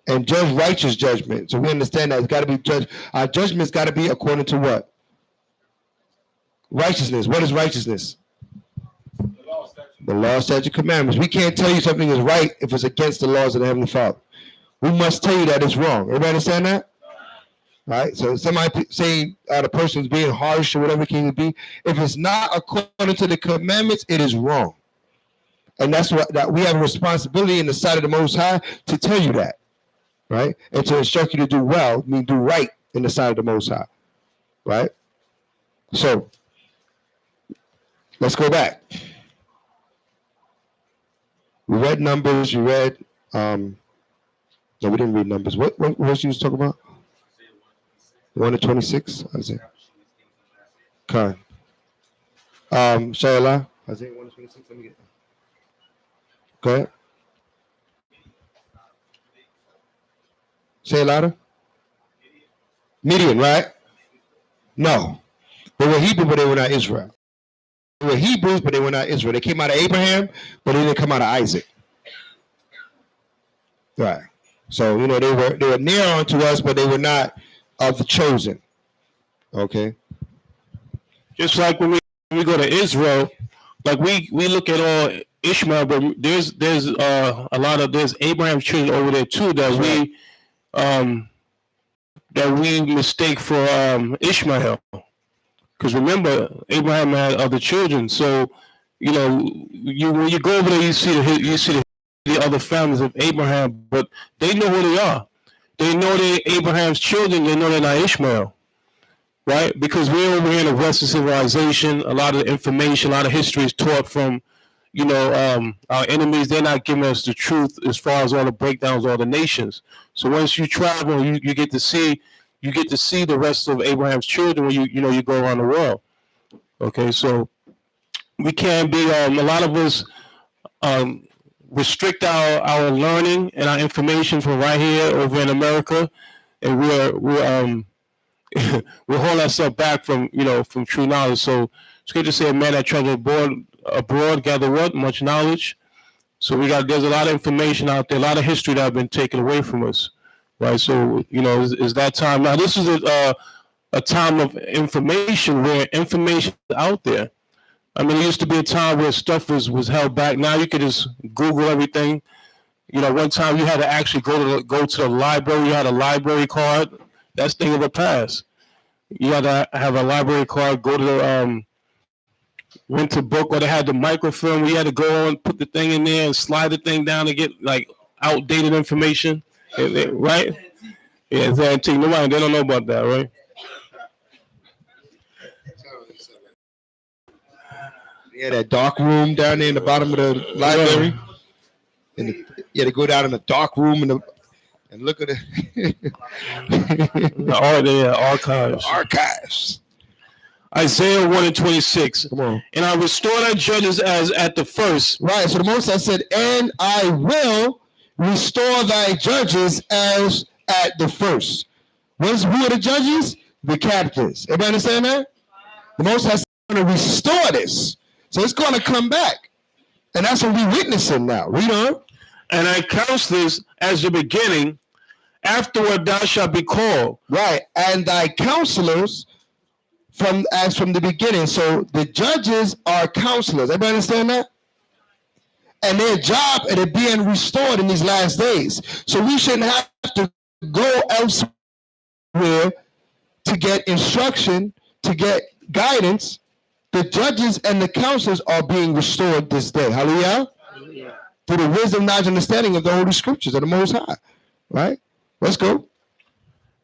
And judge righteous judgment. So we understand that it's got to be judged. Our judgment's got to be according to what? Righteousness. What is righteousness? The law, statute, commandments. We can't tell you something is right if it's against the laws of the Heavenly Father. We must tell you that it's wrong. Everybody understand that? All right. So somebody saying the person's being harsh or whatever it can be, if it's not according to the commandments, it is wrong. And that's what that we have a responsibility in the sight of the Most High to tell you that, right? And to instruct you to do well, do right in the sight of the Most High, right? So Let's go back. We read Numbers. You read. No, we didn't read Numbers. What was you was talking about? 1-26. Isaiah. Khan. Shayla. Isaiah 1-26. Let me get that. Go ahead. Say it louder. Midian, right? No. They were Hebrew, but they were not Israel. They were Hebrews, but they were not Israel. They came out of Abraham, but they didn't come out of Isaac. Right. So, you know, they were near unto us, but they were not of the chosen. Okay. Just like when we go to Israel, like we look at all Ishmael, but there's a lot of there's Abraham's children over there too that we mistake for Ishmael. Because remember, Abraham had other children. So, you know, when you go over there, you see the other families of Abraham, but they know who they are. They know they're Abraham's children. They know they're not Ishmael, right? Because we're over here in the Western civilization. A lot of information, a lot of history is taught from, you know, our enemies. They're not giving us the truth as far as all the breakdowns of all the nations. So once you travel, you get to see the rest of Abraham's children when you go around the world. Okay, so we can't be a lot of us restrict our learning and our information from right here over in America, and we're we hold ourselves back from true knowledge. So it's good to say a man that travels abroad gather what much knowledge. So there's a lot of information out there, a lot of history that have been taken away from us. Right, so is that time now? This is a time of information where information is out there. I mean, it used to be a time where stuff was held back. Now you could just Google everything. You know, one time you had to actually go to the library. You had a library card. That's thing of the past. You had to have a library card. Go to the rent a book, or they had the microfilm where you had to go and put the thing in there and slide the thing down to get like outdated information. Right? Yeah, it's antique. They don't know about that, right? Yeah, that dark room down there in the bottom of the library. And you had to go down in the dark room and look at it. The archives. Archives. Isaiah 1-26. Come on. And I restore thy judges as at the first. Right. So the Most High said, and I will restore thy judges as at the first. Who are the judges? The captives. Everybody understand that? The Most High is going to restore this. So it's going to come back. And that's what we're witnessing now. Read on. And I counsel this as the beginning. Afterward thou shalt be called. Right. And thy counselors from the beginning. So the judges are counselors. Everybody understand that? And their job is being restored in these last days. So we shouldn't have to go elsewhere to get instruction, to get guidance. The judges and the counselors are being restored this day. Hallelujah. Hallelujah. Through the wisdom, knowledge, and understanding of the Holy Scriptures of the Most High. Right? Let's go.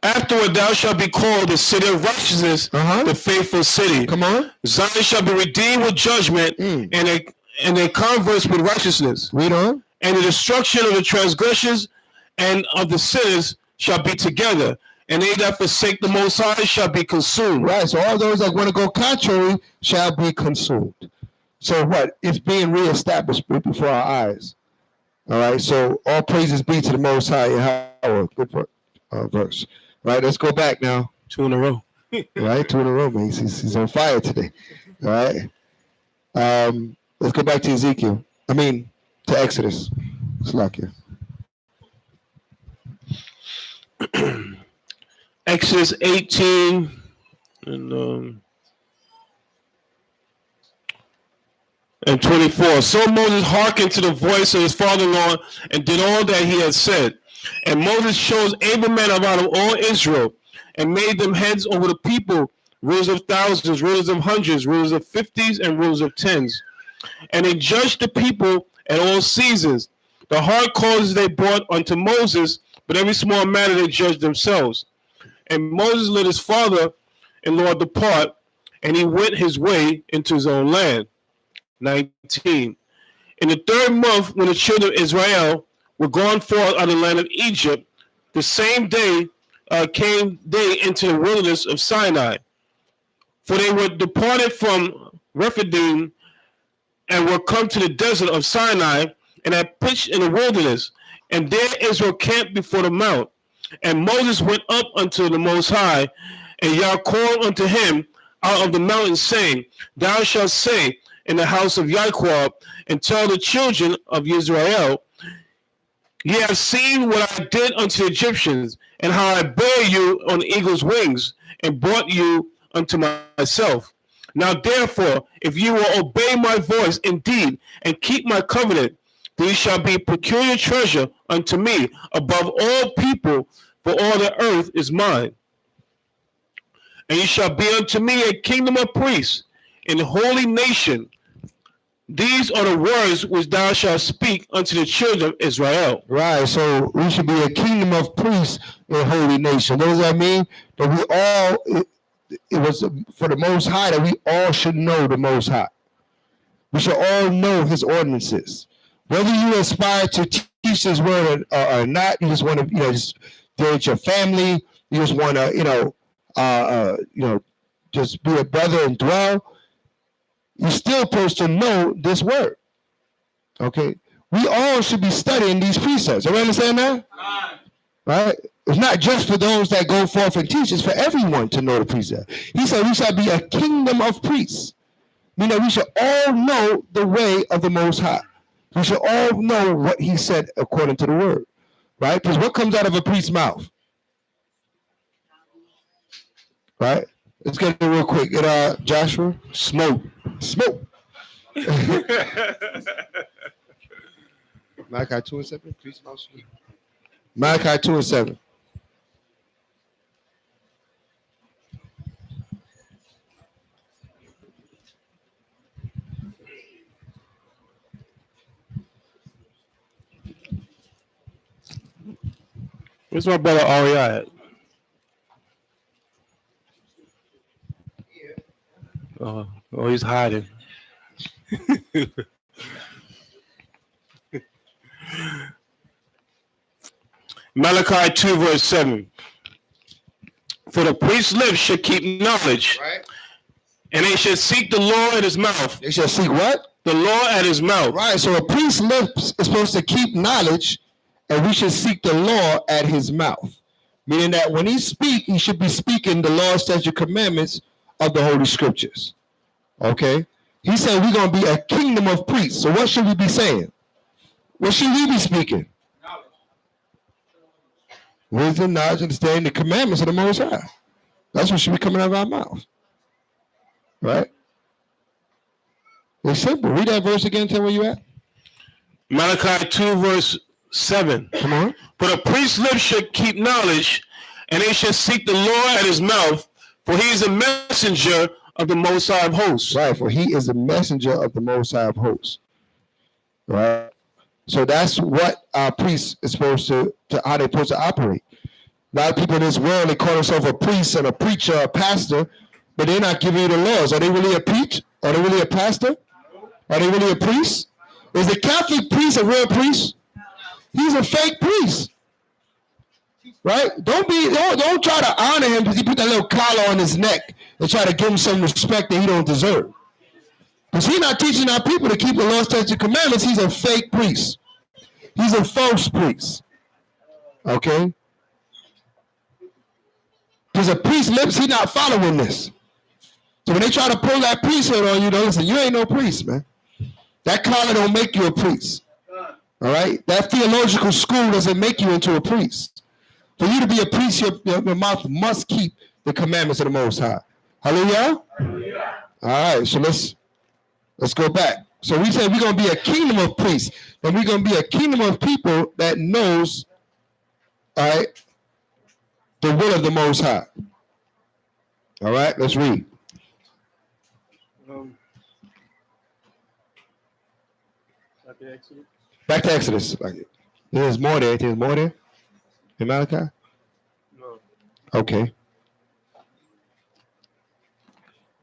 Afterward thou shalt be called the city of righteousness, the faithful city. Come on. Zion shall be redeemed with judgment, and their converse with righteousness. Read on. And the destruction of the transgressions and of the sinners shall be together, and they that forsake the Most High shall be consumed. Right, so all those that want to go contrary shall be consumed. So what? It's being reestablished before our eyes. All right, so all praises be to the Most High. Good verse. All right, let's go back now. 2 in a row. Right, 2 in a row, man. He's on fire today. All right. Let's go back to Ezekiel. To Exodus. Slakia. Exodus 18 and 24. So Moses hearkened to the voice of his father-in-law and did all that he had said. And Moses chose able men out of all Israel and made them heads over the people, rulers of thousands, rulers of hundreds, rulers of fifties, and rulers of tens. And they judged the people at all seasons. The hard causes they brought unto Moses, but every small matter they judged themselves. And Moses let his father-in-law depart, and he went his way into his own land. 19. In the third month, when the children of Israel were gone forth out of the land of Egypt, the same day came they into the wilderness of Sinai. For they were departed from Rephidim and were come to the desert of Sinai and had pitched in the wilderness. And there Israel camped before the mount. And Moses went up unto the Most High, and Yah called unto him out of the mountain, saying, Thou shalt say in the house of Yahweh, and tell the children of Israel, Ye have seen what I did unto the Egyptians, and how I bare you on eagle's wings, and brought you unto myself. Now therefore, if you will obey my voice indeed, and keep my covenant, then you shall be a peculiar treasure unto me above all people, for all the earth is mine. And you shall be unto me a kingdom of priests, and a holy nation. These are the words which thou shalt speak unto the children of Israel. Right, so we should be a kingdom of priests and holy nation. What does that mean? That we all, it was for the Most High, that we all should know the Most High. We should all know his ordinances. Whether you aspire to teach his word or not, you just want to, just deal with your family, you just want to, just be a brother and dwell, you're still supposed to know this word. Okay? We all should be studying these precepts. You understand that? Right? It's not just for those that go forth and teach, it's for everyone to know the precept. He said we shall be a kingdom of priests. Meaning we should all know the way of the Most High. We should all know what he said according to the word. Right? Because what comes out of a priest's mouth? Right? Let's get it real quick. Get Joshua. Smoke. Malachi 2 and 7. Priest's mouth. Malachi 2 and 7. Where's my brother Ari at? Oh, he's hiding. Malachi 2 verse 7. For the priest's lips should keep knowledge, right? And they should seek the Lord at his mouth. They should seek what? The Lord at his mouth. Right, so a priest's lips is supposed to keep knowledge, and we should seek the law at his mouth. Meaning that when he speaks, he should be speaking the law, statute, commandments of the Holy Scriptures. Okay? He said we're going to be a kingdom of priests. So what should we be saying? What should we be speaking? Wisdom, knowledge, understanding the commandments of the Most High. That's what should be coming out of our mouth. Right? It's simple. Read that verse again. Tell where you at. Malachi 2 verse 7. Come on. For the priest's lips should keep knowledge, and they should seek the Lord at his mouth, for he is a messenger of the Most High of hosts. Right, for he is the messenger of the Most High of hosts. Right? So that's what our priest is supposed to how they're supposed to operate. A lot of people in this world, they call themselves a priest and a preacher, a pastor, but they're not giving you the laws. Are they really a preach? Are they really a pastor? Are they really a priest? Is the Catholic priest a real priest? He's a fake priest. Right? Don't try to honor him because he put that little collar on his neck and try to give him some respect that he don't deserve. Because he's not teaching our people to keep the law, statutes, and commandments. He's a fake priest. He's a false priest. Okay? Because a priest's lips, he's not following this. So when they try to pull that priesthood on you, don't listen, you ain't no priest, man. That collar don't make you a priest. All right? That theological school doesn't make you into a priest. For you to be a priest, your mouth must keep the commandments of the Most High. Hallelujah? Hallelujah. All right, so let's go back. So we said we're going to be a kingdom of priests. And we're going to be a kingdom of people that knows, all right, the will of the Most High. All right, let's read. Back to Exodus. There's more there. There's more there in Malachi? No. Okay.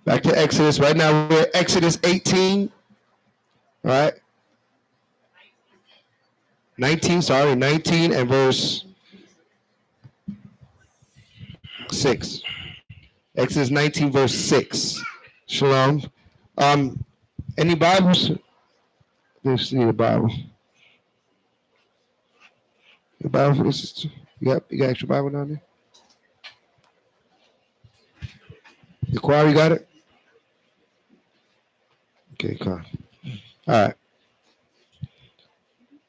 Back to Exodus. Right now we're at Exodus 18. All right. 19 and verse 6. Exodus 19, verse 6. Shalom. Any Bibles? Let's see the Bible. The Bible is, yep, you got extra Bible down there? The choir, you got it? Okay, come on. All right.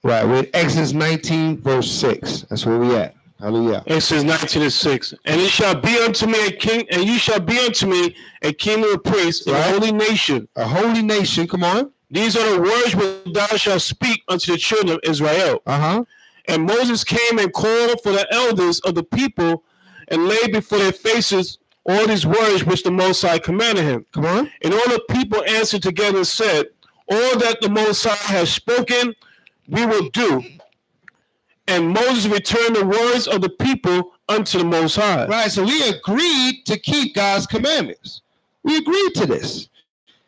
Right, we're in Exodus 19, verse 6. That's where we at. Hallelujah. Exodus 19 and 6. And it shall be unto me a king, and you shall be unto me a kingdom of priests, right. A holy nation. A holy nation, come on. These are the words which thou shalt speak unto the children of Israel. And Moses came and called for the elders of the people and laid before their faces all these words which the Most High commanded him. Come on. And all the people answered together and said, all that the Most High has spoken, we will do. And Moses returned the words of the people unto the Most High. Right, so we agreed to keep God's commandments. We agreed to this.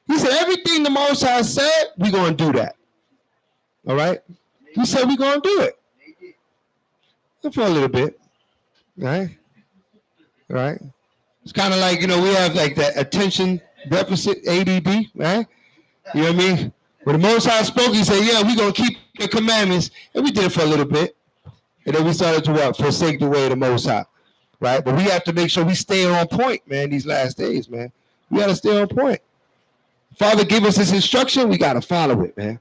He said, everything the Most High said, we're going to do that. All right? He said, we're going to do it. For a little bit. Right? Right? It's kind of like, we have like that attention deficit, ADD, right? You know what I mean? When the Most High spoke, he said, yeah, we're going to keep the commandments. And we did it for a little bit. And then we started to what? Forsake the way of the Most High. Right? But we have to make sure we stay on point, man, these last days, man. We got to stay on point. Father gave us this instruction. We got to follow it, man.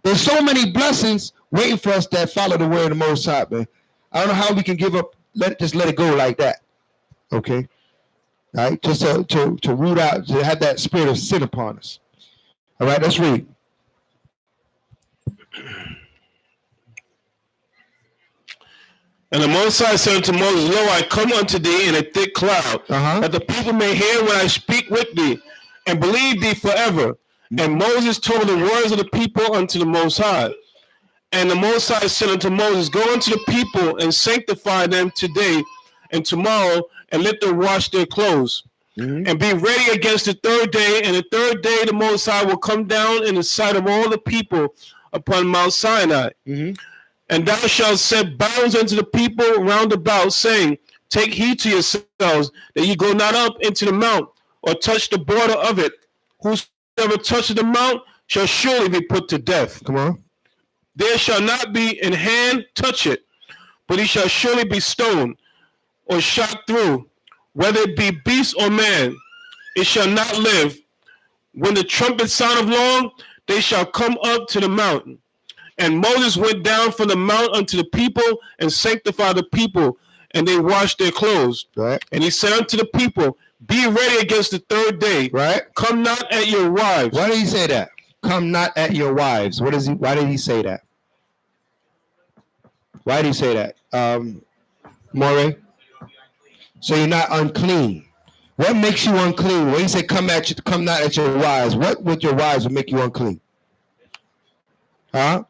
There's so many blessings waiting for us that follow the way of the Most High, man. I don't know how we can give up, just let it go like that. Okay? All right? Just to root out, to have that spirit of sin upon us. All right, let's read. And the Most High said unto Moses, lo, I come unto thee in a thick cloud, that the people may hear when I speak with thee, and believe thee forever. And Moses told the words of the people unto the Most High. And the Most High said unto Moses, go unto the people and sanctify them today and tomorrow, and let them wash their clothes. And be ready against the third day. And the third day the Most High will come down in the sight of all the people upon Mount Sinai. And thou shalt set bounds unto the people round about, saying, take heed to yourselves, that ye go not up into the mount, or touch the border of it. Whosoever touches the mount shall surely be put to death. Come on. There shall not be in hand touch it, but he shall surely be stoned, or shot through, whether it be beast or man. It shall not live. When the trumpet soundeth long, they shall come up to the mountain. And Moses went down from the mount unto the people, and sanctified the people, and they washed their clothes. Right. And he said unto the people, be ready against the third day. Right. Come not at your wives. Why did he say that? Come not at your wives. Why did he say that? Why did he say that? More? So you're not unclean. What makes you unclean? When he said come not at your wives, what with your wives would make you unclean? Huh?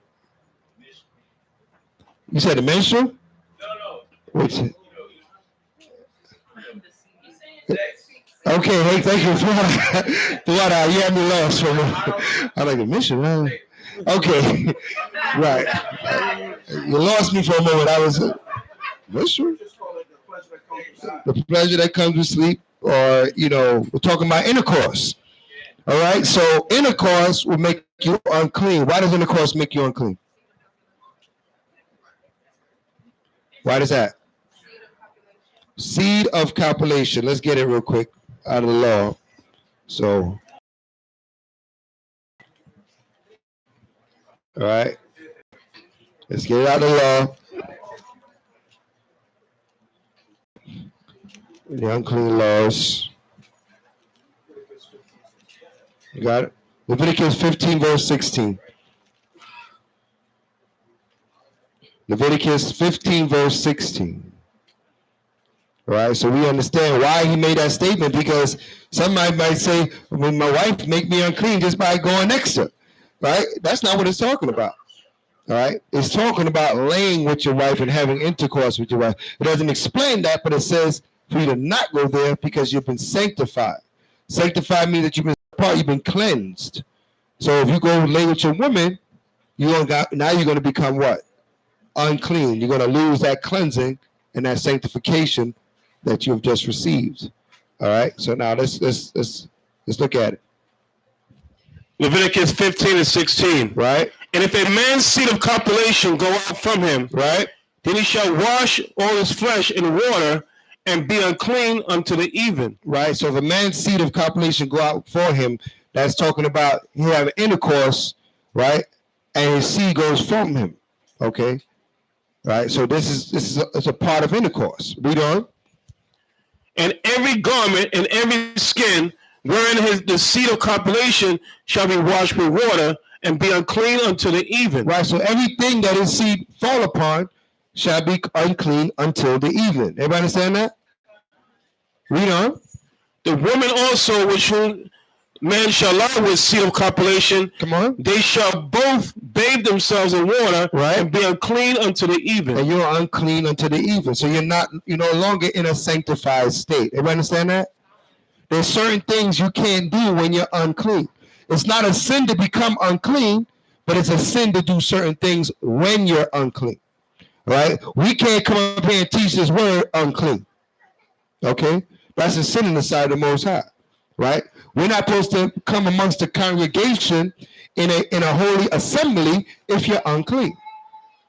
You said the menstrual? No. What's it? Okay, hey, thank you. You had me lost for a minute. I like the mission. Okay, right. You lost me for a moment. I was menstrual. The pleasure that comes with sleep, or we're talking about intercourse. All right, so intercourse will make you unclean. Why does intercourse make you unclean? Why does that? Seed of copulation. Let's get it real quick out of the law. So, all right, let's get it out of the law. The unclean laws. You got it? Leviticus 15, verse 16. Leviticus 15, verse 16. All right, so we understand why he made that statement, because somebody might say, when my wife make me unclean just by going next to her. Right? That's not what it's talking about. All right? It's talking about laying with your wife and having intercourse with your wife. It doesn't explain that, but it says for you to not go there because you've been sanctified. Sanctified means that you've been apart, you've been cleansed. So if you go lay with your woman, now you're going to become what? Unclean. You're going to lose that cleansing and that sanctification that you have just received. All right. So now let's look at it. Leviticus 15:16. Right. And if a man's seed of copulation go out from him, right, then he shall wash all his flesh in water and be unclean unto the even. Right. So if a man's seed of copulation go out for him, that's talking about he have intercourse, right, and his seed goes from him. Okay. Right. So this is a part of intercourse. Read on. And every garment and every skin wherein the seed of copulation shall be washed with water and be unclean unto the even. Right. So everything that his seed fall upon shall be unclean until the even. Everybody understand that? Read on. The woman also which whom man shall lie with seed of copulation, come on, they shall both bathe themselves in water, right, and be unclean unto the even. And you're unclean unto the even. So you're no longer in a sanctified state. Everybody understand that? There's certain things you can't do when you're unclean. It's not a sin to become unclean, but it's a sin to do certain things when you're unclean. Right? We can't come up here and teach this word unclean. Okay? That's a sin in the sight of the Most High. Right? We're not supposed to come amongst the congregation in a holy assembly if you're unclean.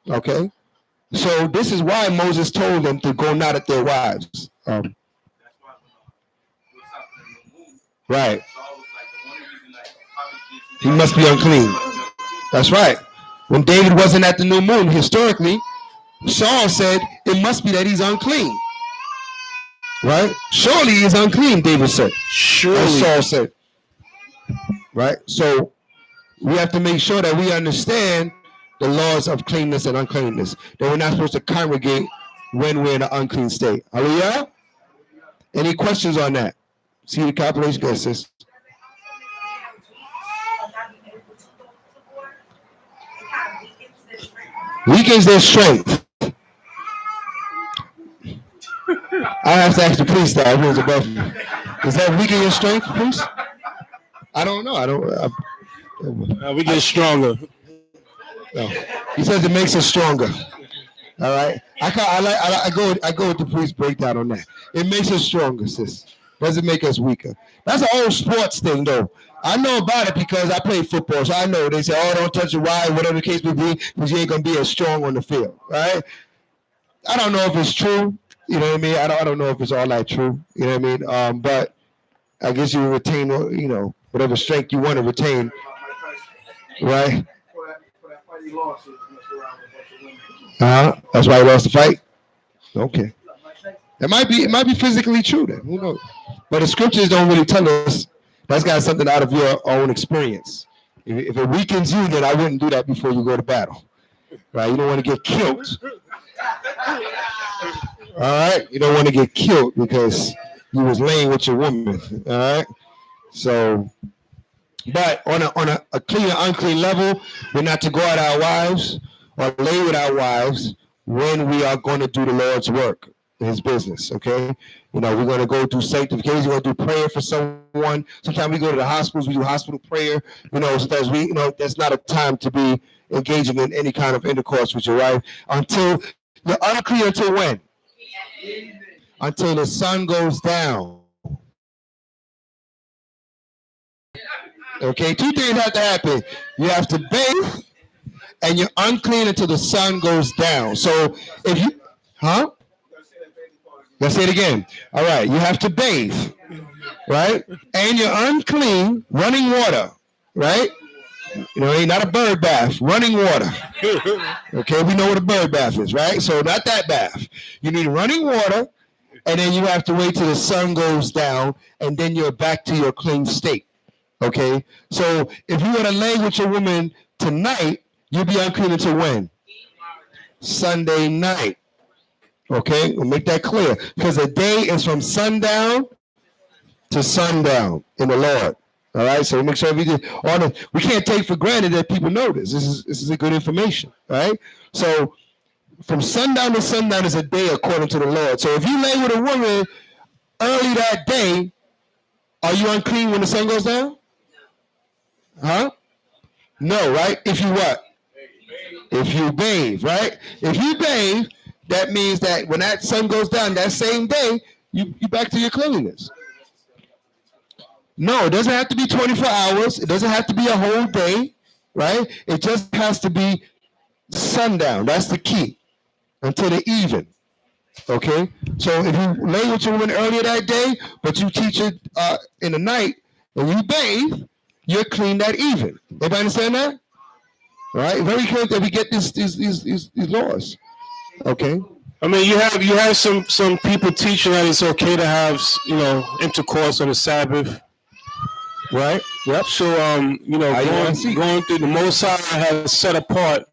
Okay? So this is why Moses told them to go not at their wives. Right. He must be unclean. That's right. When David wasn't at the new moon, historically, Saul said it must be that he's unclean. Right? Surely he is unclean, David said. Surely. As Saul said. Right? So we have to make sure that we understand the laws of cleanness and uncleanness. That we're not supposed to congregate when we're in an unclean state. Hallelujah? Any questions on that? See the copulation, good, sis. Weakens their strength. I have to ask the priest that who's above me. Is that weaken your strength, priest? I don't know. We get stronger. No. He says it makes us stronger. All right. I go with the priest breakdown on that. It makes us stronger, sis. Doesn't make us weaker. That's an old sports thing, though. I know about it because I play football, so I know. They say, "Oh, don't touch the wire, whatever the case may be, because you ain't gonna be as strong on the field." Right? I don't know if it's true. You know what I mean? I don't know if it's all that true. You know what I mean? But I guess you retain, whatever strength you want to retain. Right? That's why he lost the fight. Okay. It might be physically true then. Who knows? But the scriptures don't really tell us. That's got something out of your own experience. If it weakens you, then I wouldn't do that before you go to battle. Right? You don't want to get killed. All right? You don't want to get killed because you was laying with your woman. All right? So, but on a clean and unclean level, we're not to go at our wives or lay with our wives when we are going to do the Lord's work, his business, okay? We're going to go through sanctification. We're going to do prayer for someone. Sometimes we go to the hospitals. We do hospital prayer. Sometimes that's not a time to be engaging in any kind of intercourse with your wife until you're unclean. Until when? Until the sun goes down. Okay, 2 things have to happen. You have to bathe, and you're unclean until the sun goes down. So if you, Let's say it again. All right, you have to bathe, right? And you're unclean, running water, right? Ain't not a bird bath, running water. Okay, we know what a bird bath is, right? So not that bath. You need running water, and then you have to wait till the sun goes down, and then you're back to your clean state. Okay, so if you were to lay with your woman tonight, you'll be unclean until when? Sunday night. Okay, we'll make that clear. Because the day is from sundown to sundown in the Lord. All right, so make sure we can't take for granted that people know this. This is a good information. All right, so from sundown to sundown is a day according to the Lord. So if you lay with a woman early that day, are you unclean when the sun goes down? Huh? No, right? If you what? If you bathe, right? If you bathe, that means that when that sun goes down that same day, you back to your cleanliness. No, it doesn't have to be 24 hours. It doesn't have to be a whole day, right? It just has to be sundown. That's the key until the even. Okay? So if you lay with your woman earlier that day, but you teach it in the night and you bathe, you're clean that even. Everybody understand that? All right? Very good that we get these laws. Okay? I mean, you have some people teaching that it's okay to have intercourse on the Sabbath. Right? Yep. So going through the Most High has set apart.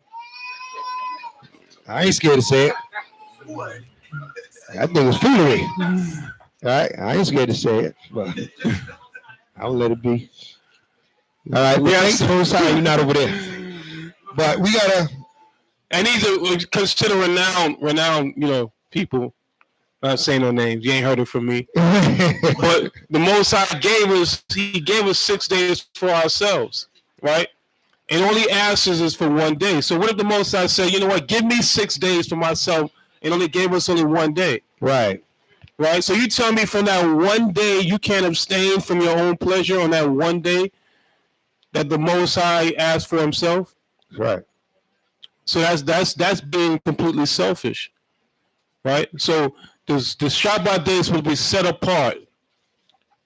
I ain't scared to say it. I think it's foolery. All right, I ain't scared to say it, but I'll let it be. All right, but thanks for sorry you're not over there. But we gotta. And these are considered renowned, people. Not saying no names. You ain't heard it from me. But the Most High He gave us 6 days for ourselves, right? And all He asks us is for 1 day. So what if the Most High said, you know what, give me 6 days for myself, and only gave us only 1 day? Right. Right? So you tell me from that 1 day you can't abstain from your own pleasure on that 1 day that the Most High asked for Himself? Right. So that's being completely selfish, right? So the Shabbat days will be set apart,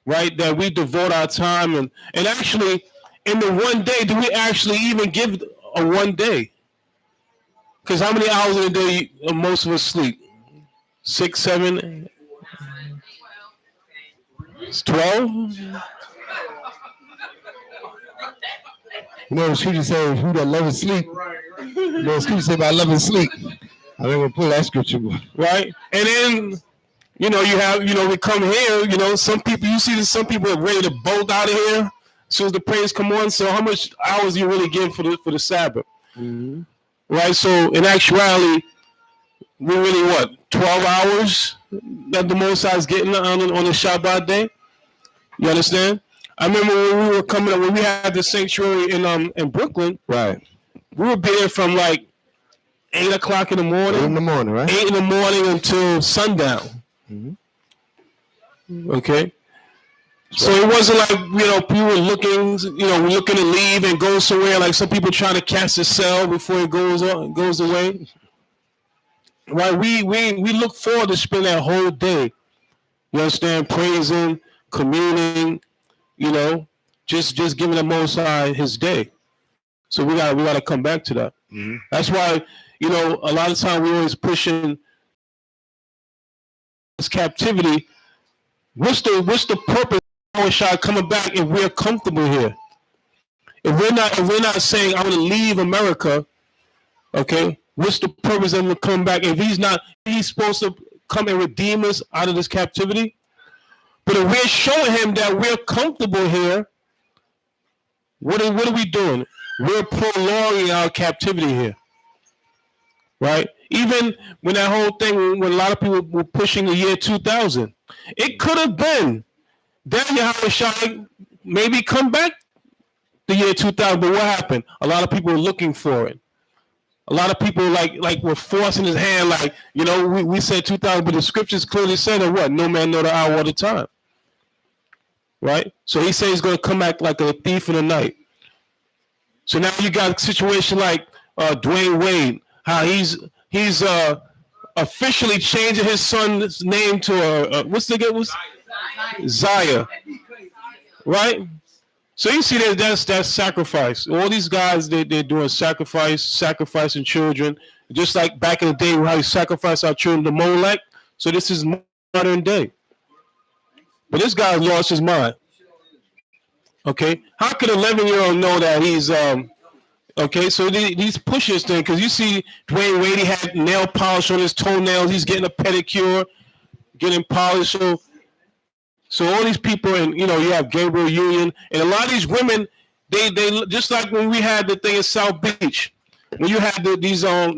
right? That we devote our time and actually in the 1 day, do we actually even give a 1 day? Because how many hours in a day most of us sleep? 6, 7, 12? You know, the scripture says, who that loveth sleep. You know, the scripture says about loving sleep. I'm going to pull that scripture. Right? And then, you have, we come here, some people, you see that some people are ready to bolt out of here as soon as the praise come on. So how much hours do you really give for the Sabbath? Mm-hmm. Right? So in actuality, we really 12 hours that the Most High is getting on the Shabbat day? You understand? I remember when we were coming up, when we had the sanctuary in Brooklyn. Right. We would be there from like 8 o'clock in the morning. 8 in the morning, right? 8 in the morning until sundown. Mm-hmm. Okay. So it wasn't like, we were looking to leave and go somewhere, like some people trying to catch the cell before it goes away. Right? We look forward to spend that whole day. You understand? Praising, communing, just giving the Most High His day. So we gotta come back to that. Mm-hmm. That's why, a lot of time we always pushing this captivity. What's the purpose of Shah coming back if we're comfortable here? If we're not saying I'm gonna leave America, okay, what's the purpose of him coming back if he's supposed to come and redeem us out of this captivity? But if we're showing him that we're comfortable here, what are we doing? We're prolonging our captivity here, right? Even when that whole thing, when a lot of people were pushing the year 2000, it could have been that Yahushua maybe come back the year 2000, but what happened? A lot of people were looking for it. A lot of people like were forcing his hand, we said 2000, but the scriptures clearly said that what? No man know the hour or the time, right? So he said he's going to come back like a thief in the night. So now you got a situation like Dwayne Wade, how he's officially changing his son's name to Zaya, right? So you see that's sacrifice. All these guys they're doing sacrificing children, just like back in the day how you sacrifice our children to Molech. So this is modern day. But this guy lost his mind. Okay, how could an 11-year-old know that he's okay? So these pushes thing, because you see Dwayne Wade, he had nail polish on his toenails. He's getting a pedicure, getting polished. So all these people, and you have Gabriel Union, and a lot of these women, they just like when we had the thing in South Beach, when you had these our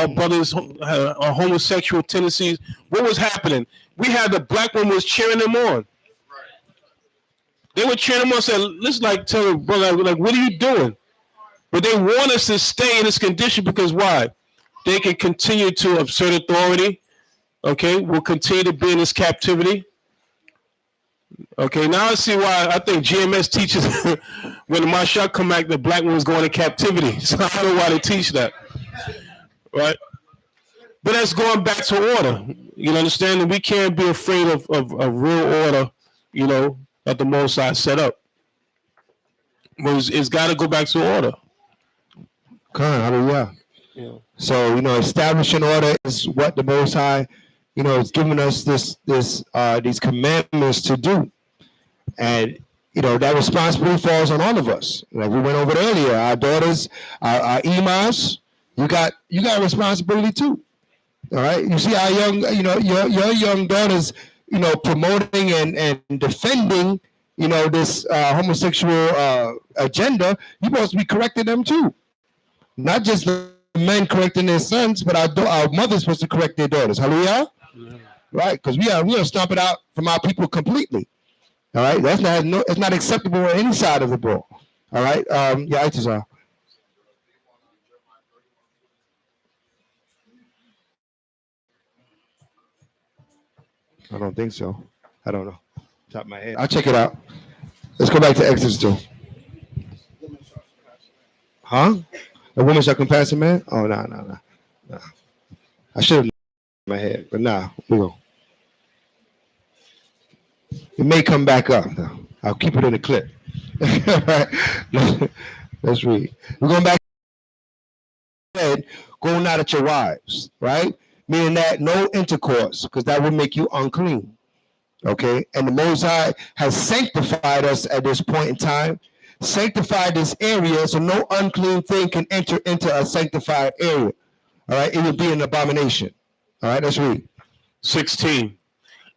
brothers, our homosexual tendencies. What was happening? We had the black women was cheering them on. They would train them on, say, let's like tell them, brother, like, what are you doing? But they want us to stay in this condition because why? They can continue to assert authority. Okay, we'll continue to be in this captivity. Okay, now I see why I think GMS teaches when the Mashiach come back, the black one's going to captivity. So I don't know why they teach that, right? But that's going back to order. You understand? And we can't be afraid of real order, that the Most High set up. But it's got to go back to order. Hallelujah. Yeah. So, establishing order is what the Most High, is giving us these commandments to do. And, that responsibility falls on all of us. Like we went over it earlier, our daughters, our imams, you got responsibility too. All right. You see our young, your young daughters, promoting and defending, this homosexual agenda. You're supposed to be correcting them too. Not just the men correcting their sons, but our mothers supposed to correct their daughters. Hallelujah. Yeah. Right? Because we are stomp it out from our people completely. All right. It's not acceptable on any side of the ball. All right. Yeah, Itazar. I don't think so. I don't know. Top of my head. I'll check it out. Let's go back to Exodus 2. Huh? A woman shall compass a man? Oh, no. I should have in my head, but nah, we go. It may come back up, though. I'll keep it in the clip. Let's read. We're going back to going out at your wives, right? Meaning that no intercourse, because that would make you unclean. Okay? And the Most High has sanctified us at this point in time, sanctified this area so no unclean thing can enter into a sanctified area. All right? It would be an abomination. All right? Let's read. 16.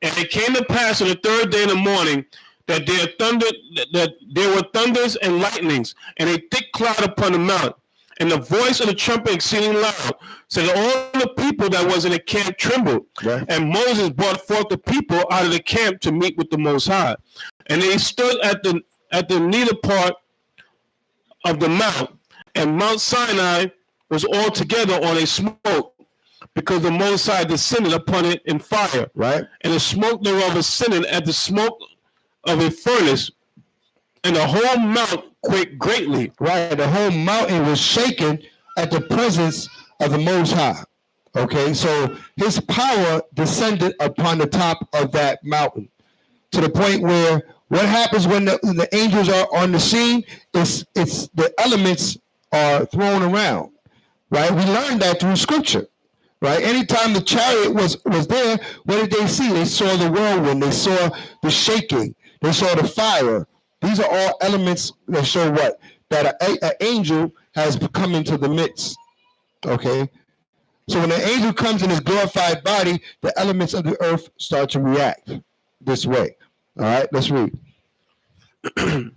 And it came to pass on the third day in the morning that there were thunders and lightnings, and a thick cloud upon the mount, and the voice of the trumpet exceeding loud, so that all the people that was in the camp trembled. Right. And Moses brought forth the people out of the camp to meet with the Most High. And they stood at the neither part of the mount, and Mount Sinai was altogether on a smoke, because the Most High descended upon it in fire. Right. And the smoke thereof ascended as the smoke of a furnace, and the whole mount quaked greatly. Right. The whole mountain was shaken at the presence of the Most High. Okay. So his power descended upon the top of that mountain, to the point where what happens when the angels are on the scene is the elements are thrown around. Right. We learned that through scripture. Right. Anytime the chariot was there, what did they see? They saw the whirlwind. They saw the shaking. They saw the fire. These are all elements that show what? That an angel has come into the midst. Okay. So when an angel comes in his glorified body, the elements of the earth start to react this way. All right. Let's read. And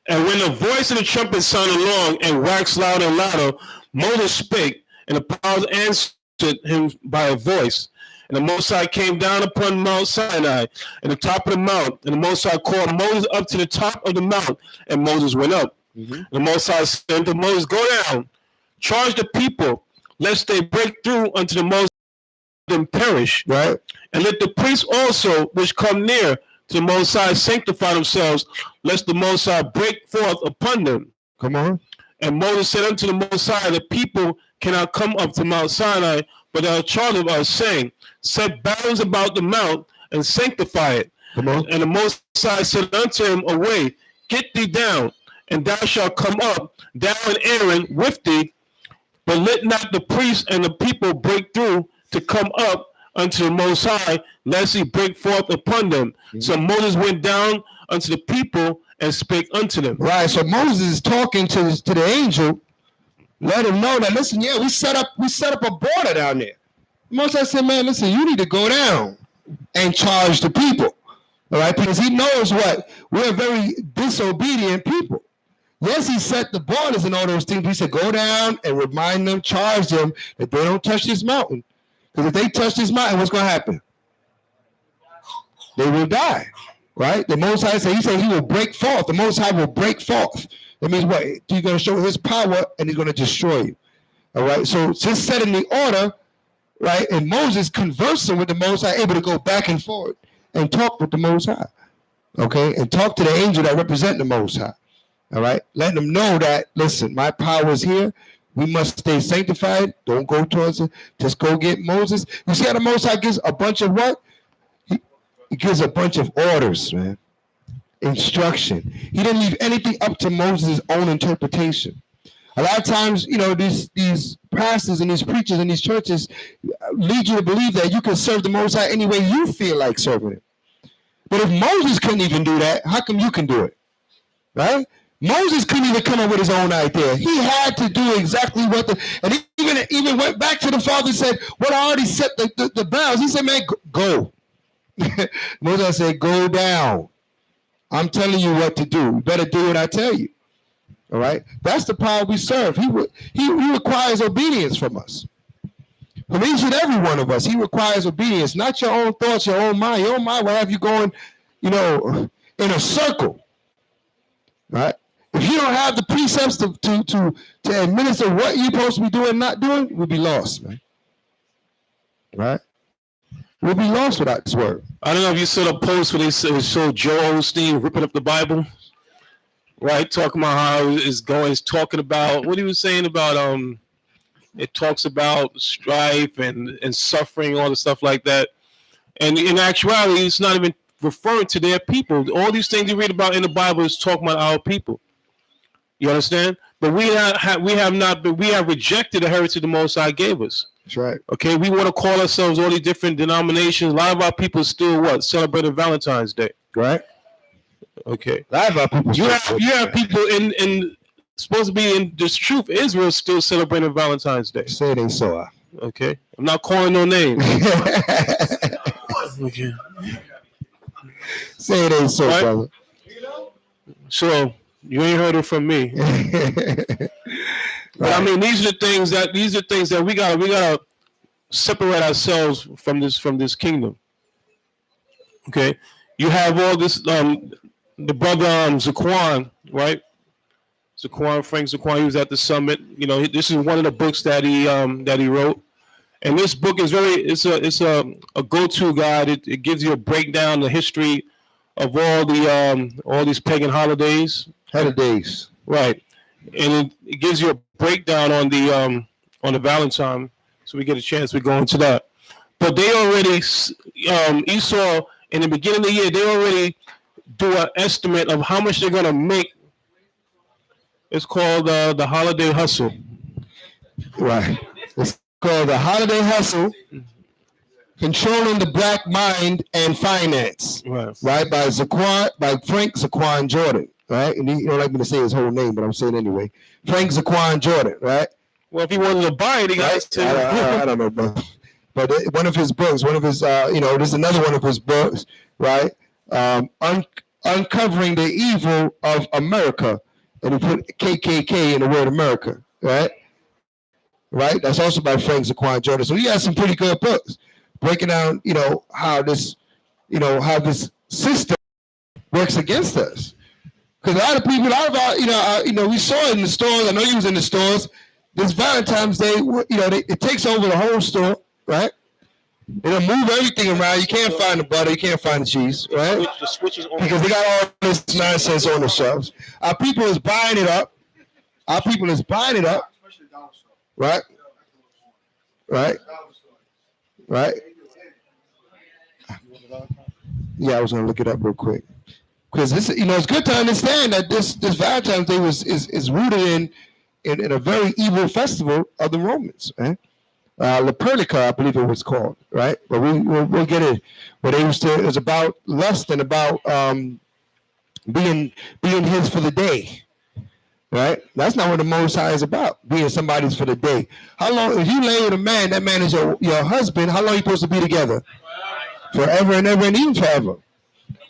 when the voice of the trumpet sounded long and waxed louder and louder, Moses spake, and the powers answered him by a voice. And the Most High came down upon Mount Sinai, and the top of the mount. And the Most High called Moses up to the top of the mount, and Moses went up. Mm-hmm. The Most High said to Moses, go down, charge the people, lest they break through unto the Most High and perish. Right. And let the priests also, which come near to the Most High, sanctify themselves, lest the Most High break forth upon them. Come on. And Moses said unto the Most High, the people cannot come up to Mount Sinai, but they are charged of us, saying, set bounds about the mount and sanctify it. Come on. And the Most High said unto him, away, get thee down, and thou shalt come up, thou and Aaron with thee, but let not the priests and the people break through to come up unto the Most High, lest he break forth upon them. Mm-hmm. So Moses went down unto the people and spake unto them. Right. So Moses is talking to the angel, let him know that, listen, yeah, we set up a border down there. Moses said, man, listen, you need to go down and charge the people. All right, because he knows what? We're very disobedient people. Yes, he set the borders and all those things. He said, go down and remind them, charge them that they don't touch this mountain. Because if they touch this mountain, what's going to happen? They will die. right? The Most High said, he said he will break forth. The Most High will break forth. That means what? He's going to show his power and he's going to destroy you. All right. So just setting the order, right? And Moses conversing with the Most High, able to go back and forth and talk with the Most High. Okay. And talk to the angel that represent the Most High. All right. Letting them know that, listen, my power is here. We must stay sanctified. Don't go towards it. Just go get Moses. You see how the Most High gives a bunch of what? He gives a bunch of orders, man. Instruction. He didn't leave anything up to Moses' own interpretation. A lot of times, these pastors and these preachers and these churches lead you to believe that you can serve the Most High any way you feel like serving him. But if Moses couldn't even do that, how come you can do it? Right? Moses couldn't even come up with his own idea. He had to do exactly and he even went back to the Father and said, well, I already set the bounds. He said, man, go. Moses said, go down. I'm telling you what to do. You better do what I tell you. All right? That's the power we serve. He requires obedience from us. From each and every one of us, he requires obedience, not your own thoughts, your own mind. Your own mind will have you going, in a circle. Right? If you don't have the precepts to administer what you're supposed to be doing, not doing, we'll be lost, man. Right? We'll be lost without this word. I don't know if you saw the post where they showed Joel Osteen ripping up the Bible, right? Talking about how it's going. It's talking about what he was saying about it talks about strife and suffering, all the stuff like that. And in actuality, it's not even referring to their people. All these things you read about in the Bible is talking about our people. You understand? But we have rejected the heritage the Most High gave us. That's right. Okay, we want to call ourselves all these different denominations. A lot of our people still celebrating Valentine's Day. Right. Okay. A lot of our people. You have people in supposed to be in this truth. Israel still celebrating Valentine's Day. Say it ain't so. Okay. I'm not calling no names. Okay. Say it ain't so, right? Brother. So you ain't heard it from me. But I mean, these are things that we gotta separate ourselves from this kingdom. Okay, you have all this. The brother Zaquan, right? Frank Zaquan, he was at the summit. This is one of the books that he wrote, and this book is it's a go-to guide. It gives you a breakdown the history of all these pagan holidays. Holidays, right? And it gives you a breakdown on the Valentine, so we get a chance to go into that. But they already, Esau, in the beginning of the year, they already do an estimate of how much they're gonna make. It's called the holiday hustle. Right. It's called the holiday hustle, controlling the black mind and finance. Right. By Frank Zaquan Jordan. Right, and he don't like me to say his whole name, but I'm saying anyway. Frank Zaquan Jordan, right? Well, if he wanted to buy it, he got to. I don't know, but one of his books, this is another one of his books, right? Uncovering the evil of America, and he put KKK in the word America, right? Right. That's also by Frank Zaquan Jordan. So he has some pretty good books breaking down, how this system works against us. Because a lot of people, we saw it in the stores. I know you was in the stores. This Valentine's Day, it takes over the whole store, right? It'll move everything around. You can't find the butter. You can't find the cheese, right? Because they got all this nonsense on the shelves. Our people is buying it up. Right? Right? Right? Yeah, I was going to look it up real quick. Because this, it's good to understand that this Valentine's Day is rooted in a very evil festival of the Romans, right? Lupernica, I believe it was called, right? But we'll get it. But it was about lust and about being his for the day, right? That's not what the Most High is about. Being somebody's for the day. How long? If you lay with a man, that man is your husband. How long are you supposed to be together? Forever and ever and even forever.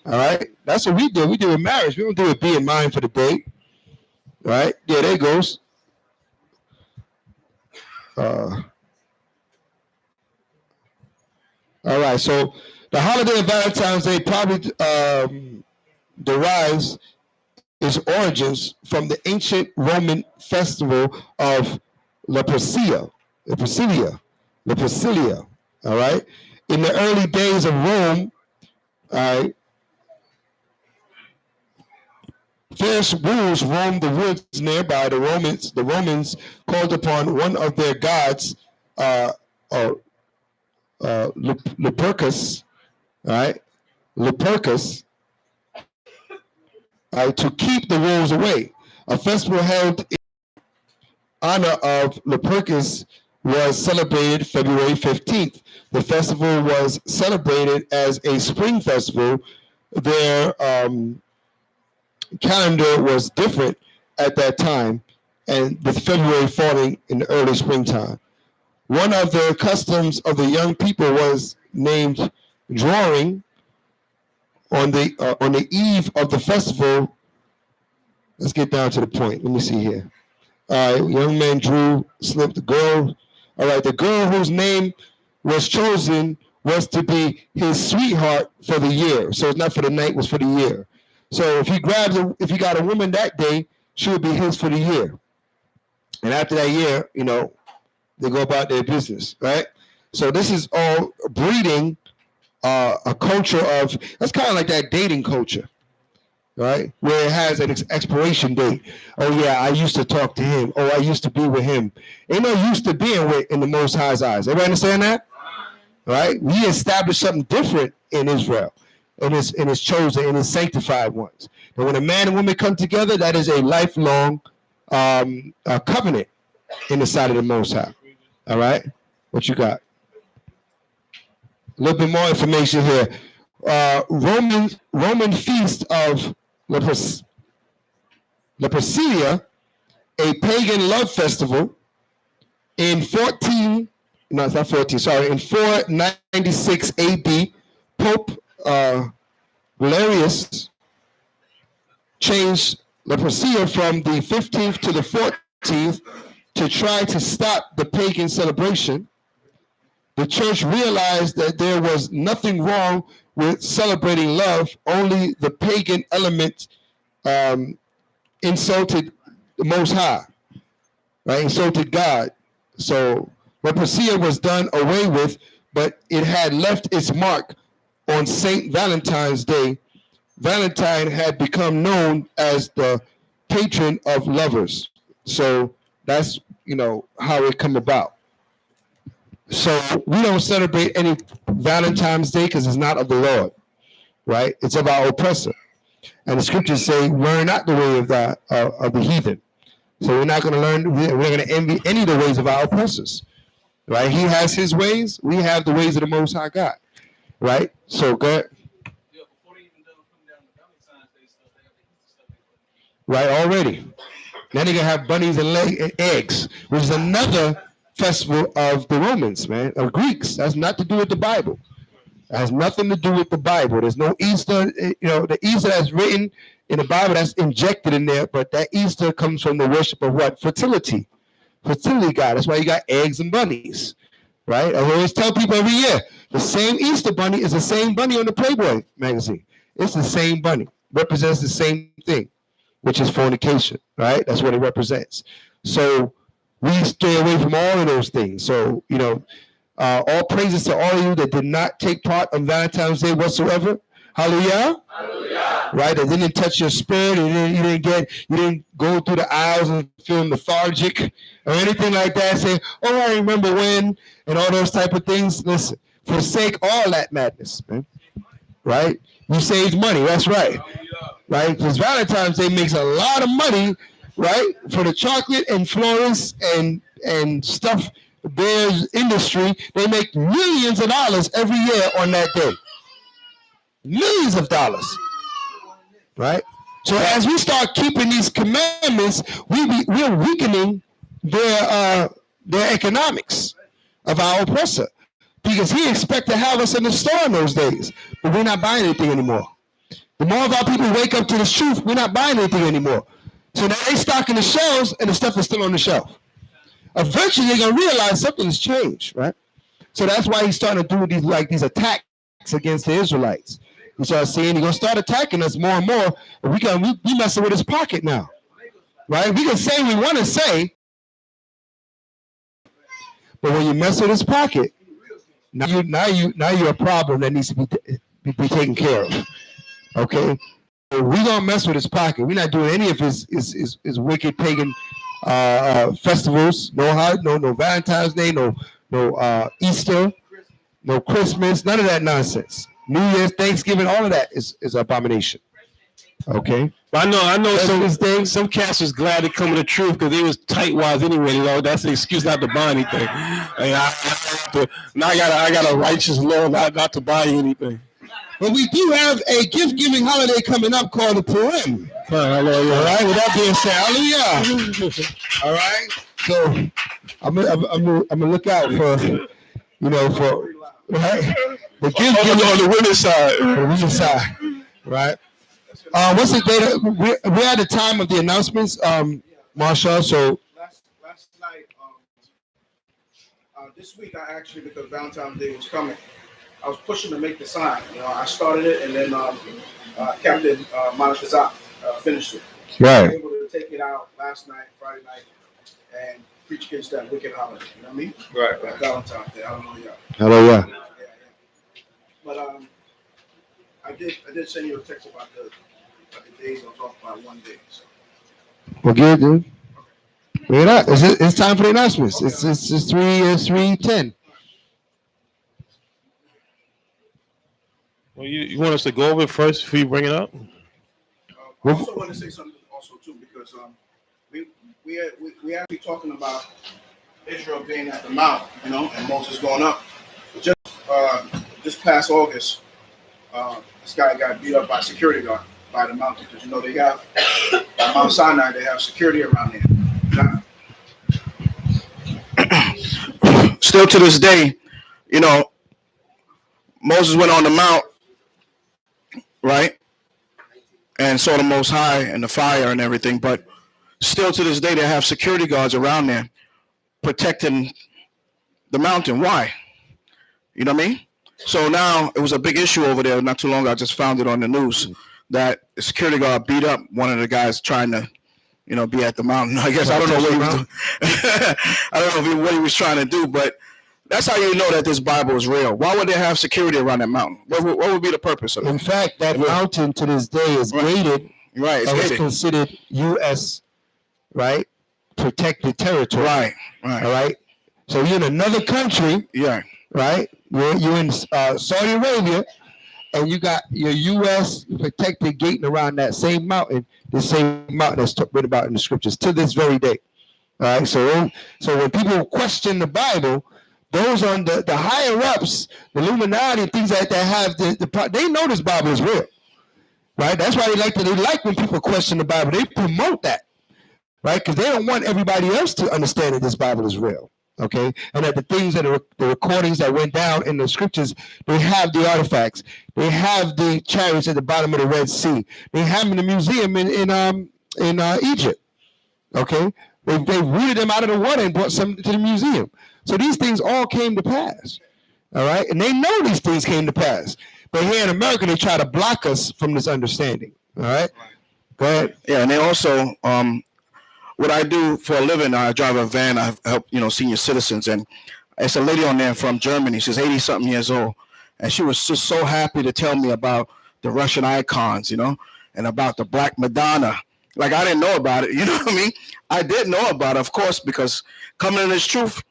All right, that's what we do. We do with marriage. We don't do it being mine for the date. All right, yeah, there it goes. All right, so The holiday of Valentine's Day probably derives its origins from the ancient Roman festival of Lupercia, Lupercilia, Lupercilia. All right. In the early days of Rome, all right, fierce wolves roamed the woods nearby. The Romans called upon one of their gods, uh, uh, Lupercus, all right, Lupercus, to keep the wolves away. A festival held in honor of Lupercus was celebrated February 15th. The festival was celebrated as a spring festival. Their calendar was different at that time, and with February falling in the early springtime. One of the customs of the young people was named drawing on the eve of the festival. Let's get down to the point. Let me see here. Young man drew, slipped the girl. All right, the girl whose name was chosen was to be his sweetheart for the year. So it's not for the night, it was for the year. So if he got a woman that day, she would be his for the year. And after that year, they go about their business, right? So this is all breeding a culture of, that's kind of like that dating culture, right? Where it has an expiration date. Oh yeah, I used to talk to him. Oh, I used to be with him. Ain't no used to being with in the Most High's eyes. Everybody understand that? Right? We established something different in Israel, in his chosen, in his sanctified ones. And when a man and woman come together, that is a lifelong covenant in the sight of the Most High. All right? What you got? A little bit more information here. Roman feast of Lupercilia, a pagan love festival in 496 AD. Pope Valerius changed Lupercia from the 15th to the 14th to try to stop the pagan celebration. The church realized that there was nothing wrong with celebrating love, only the pagan element insulted the Most High, right? Insulted God. So Lupercia was done away with, but it had left its mark on St. Valentine's Day. Valentine had become known as the patron of lovers. So that's, how it come about. So we don't celebrate any Valentine's Day because it's not of the Lord, right? It's of our oppressor. And the scriptures say, learn not the way of the heathen. So we're not going to learn, we're not going to envy any of the ways of our oppressors, right? He has his ways. We have the ways of the Most High God, right? So good. Yeah, before they even done putting down the Valentine's Day stuff, they got the Easter stuff. Right, already. Now they're going to have bunnies and eggs, which is another festival of the Romans, man, of Greeks. That's not to do with the Bible. It has nothing to do with the Bible. There's no Easter, the Easter that's written in the Bible, that's injected in there, but that Easter comes from the worship of what? Fertility. Fertility God. That's why you got eggs and bunnies, right? I always tell people every year, the same Easter bunny is the same bunny on the Playboy magazine. It's the same bunny. Represents the same thing, which is fornication, right? That's what it represents. So we stay away from all of those things. So, all praises to all of you that did not take part on Valentine's Day whatsoever. Hallelujah. Hallelujah. Right? It didn't touch your spirit. You didn't go through the aisles and feel lethargic or anything like that. Say, oh, I remember when, and all those type of things. Listen, forsake all that madness, man. Right? You saved money. That's right. Right? Because Valentine's Day makes a lot of money, right? For the chocolate and florists and stuff, Bears industry, they make millions of dollars every year on that day. Millions of dollars, right? So as we start keeping these commandments, we're weakening their economics of our oppressor, because he expects to have us in the store in those days, but we're not buying anything anymore. The more of our people wake up to this truth, we're not buying anything anymore. So now they stocking the shelves, and the stuff is still on the shelf. Eventually, they're gonna realize something has changed, right? So that's why he's starting to do these attacks against the Israelites. We start seeing he's gonna start attacking us more and more. And we messing with his pocket now, right? We can say we want to say, but when you mess with his pocket, now you're a problem that needs to be taken care of. Okay, so we gonna mess with his pocket. We're not doing any of his wicked pagan festivals. No Valentine's Day, no Easter, no Christmas, none of that nonsense. New Year's, Thanksgiving, all of that is abomination. Okay. But I know some cats was glad to come to the truth because they was tightwads anyway. You know, that's an excuse not to buy anything. Now I got a righteous law not to buy anything. But we do have a gift-giving holiday coming up called the Purim. Hallelujah. All right. With that being said, hallelujah. All right. So I'm gonna look out for right the gift on the women's side. On the women's side, right? What's the data? We're at the time of the announcements, Marshall. So last night, this week I actually, because Valentine's Day was coming, I was pushing to make the sign. You know, I started it, and then Captain Monachazak finished it. Right. I was able to take it out last night, Friday night, and preach against that wicked holiday. You know what I mean? Right. Valentine's Day. Hallelujah. Hallelujah. Yeah. But I did send you a text about the days I was off by one day. So. Well, good, dude. It's time for the announcements. Okay. It's 3:10. Well, you want us to go over it first before you bring it up? I also want to say something also too, because we actually talking about Israel being at the mount, you know, and Moses going up. Just past August, this guy got beat up by a security guard by the mountain, because you know they have at Mount Sinai, they have security around there. Still to this day, you know, Moses went on the mount, right, and saw the Most High and the fire and everything, but still to this day they have security guards around there protecting the mountain. Why? You know what I mean? So now it was a big issue over there not too long ago. I just found it on the news that the security guard beat up one of the guys trying to, you know, be at the mountain. I guess I don't know what he was doing. I don't know what he was trying to do, but that's how you know that this Bible is real. Why would they have security around that mountain? What would be the purpose of it? In fact, that mountain to this day is gated. Right. It's considered U.S. right protected territory. Right. All right. So you're in another country. Yeah. Right. You're in Saudi Arabia, and you got your U.S. protected gating around that same mountain. The same mountain that's written about in the scriptures to this very day. All right. So when people question the Bible, those on the higher ups, the Illuminati, things like that have they know this Bible is real, right? That's why they like when people question the Bible. They promote that, right? Because they don't want everybody else to understand that this Bible is real, okay? And that the things that are the recordings that went down in the scriptures, they have the artifacts, they have the chariots at the bottom of the Red Sea, they have them in the museum in Egypt, okay? They rooted them out of the water and brought some to the museum. So these things all came to pass, all right? And they know these things came to pass. But here in America, they try to block us from this understanding, all right? Go ahead. Yeah, and they also, what I do for a living, I drive a van. I help, senior citizens. And it's a lady on there from Germany. She's 80-something years old. And she was just so happy to tell me about the Russian icons, and about the Black Madonna. Like, I didn't know about it, you know what I mean? I did know about it, of course, because coming in this truth,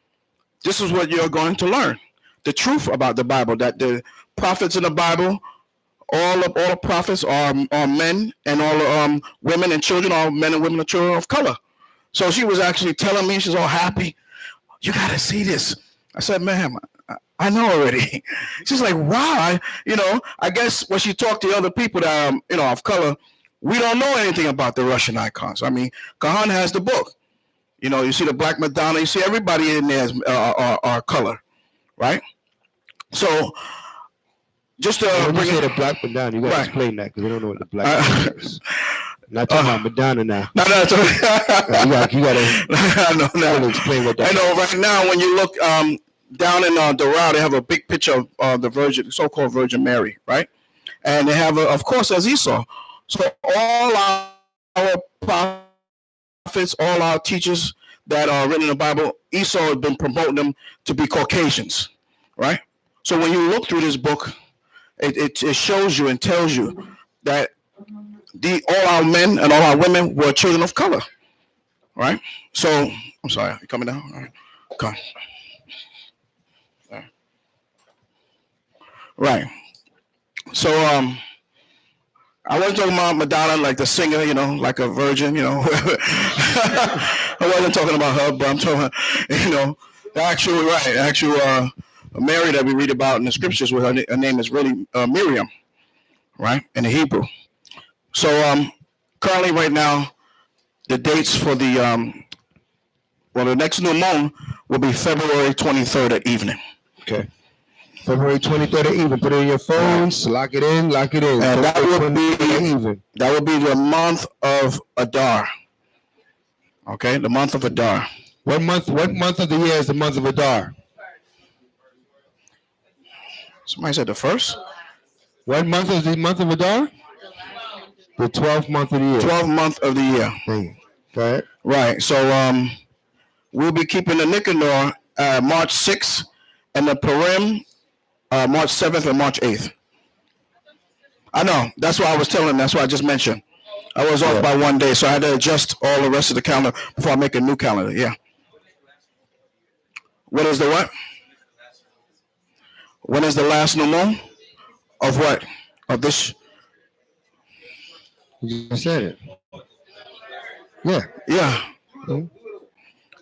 this is what you're going to learn. The truth about the Bible, that the prophets in the Bible, all the prophets are men, and all women and children are men and women and children of color. So she was actually telling me, she's all happy, you got to see this. I said, ma'am, I know already. She's like, wow. I guess when she talked to other people that are, of color, we don't know anything about the Russian icons. I mean, Kahan has the book. You see the Black Madonna. You see everybody in there are color, right? So, just when you say the Black Madonna, you got to explain that because they don't know what the Black Madonna is. Not talking about Madonna now. No, you got to explain what that is. I know right now when you look, down in Doral, they have a big picture of the Virgin, so-called Virgin Mary, right? And they have, of course, as Esau. So all our prophets, all our teachers that are written in the Bible, Esau has been promoting them to be Caucasians, right? So when you look through this book, it shows you and tells you that all our men and all our women were children of color, right? So I'm sorry, you coming down? All right, come. Right. So I wasn't talking about Madonna like the singer, like a virgin, I wasn't talking about her, but I'm talking about, the actual Mary that we read about in the scriptures, with her name is really Miriam, right, in the Hebrew. So currently right now, the dates for the next new moon will be February 23rd at evening. Okay. February 23rd at even. Put it in your phones. Lock it in. And that would be the month of Adar. Okay, the month of Adar. What month of the year is the month of Adar? Somebody said the first. What month is the month of Adar? The 12th month of the year. 12th month of the year. Go ahead. Right. So we'll be keeping the Nicanor March 6th and the Purim March 7th and March 8th. I know. That's what I was telling them. That's what I just mentioned. I was off by one day, so I had to adjust all the rest of the calendar before I make a new calendar. Yeah. What is the what? When is the last new moon? Of what? Of this? You said it. Yeah. Yeah. Mm-hmm.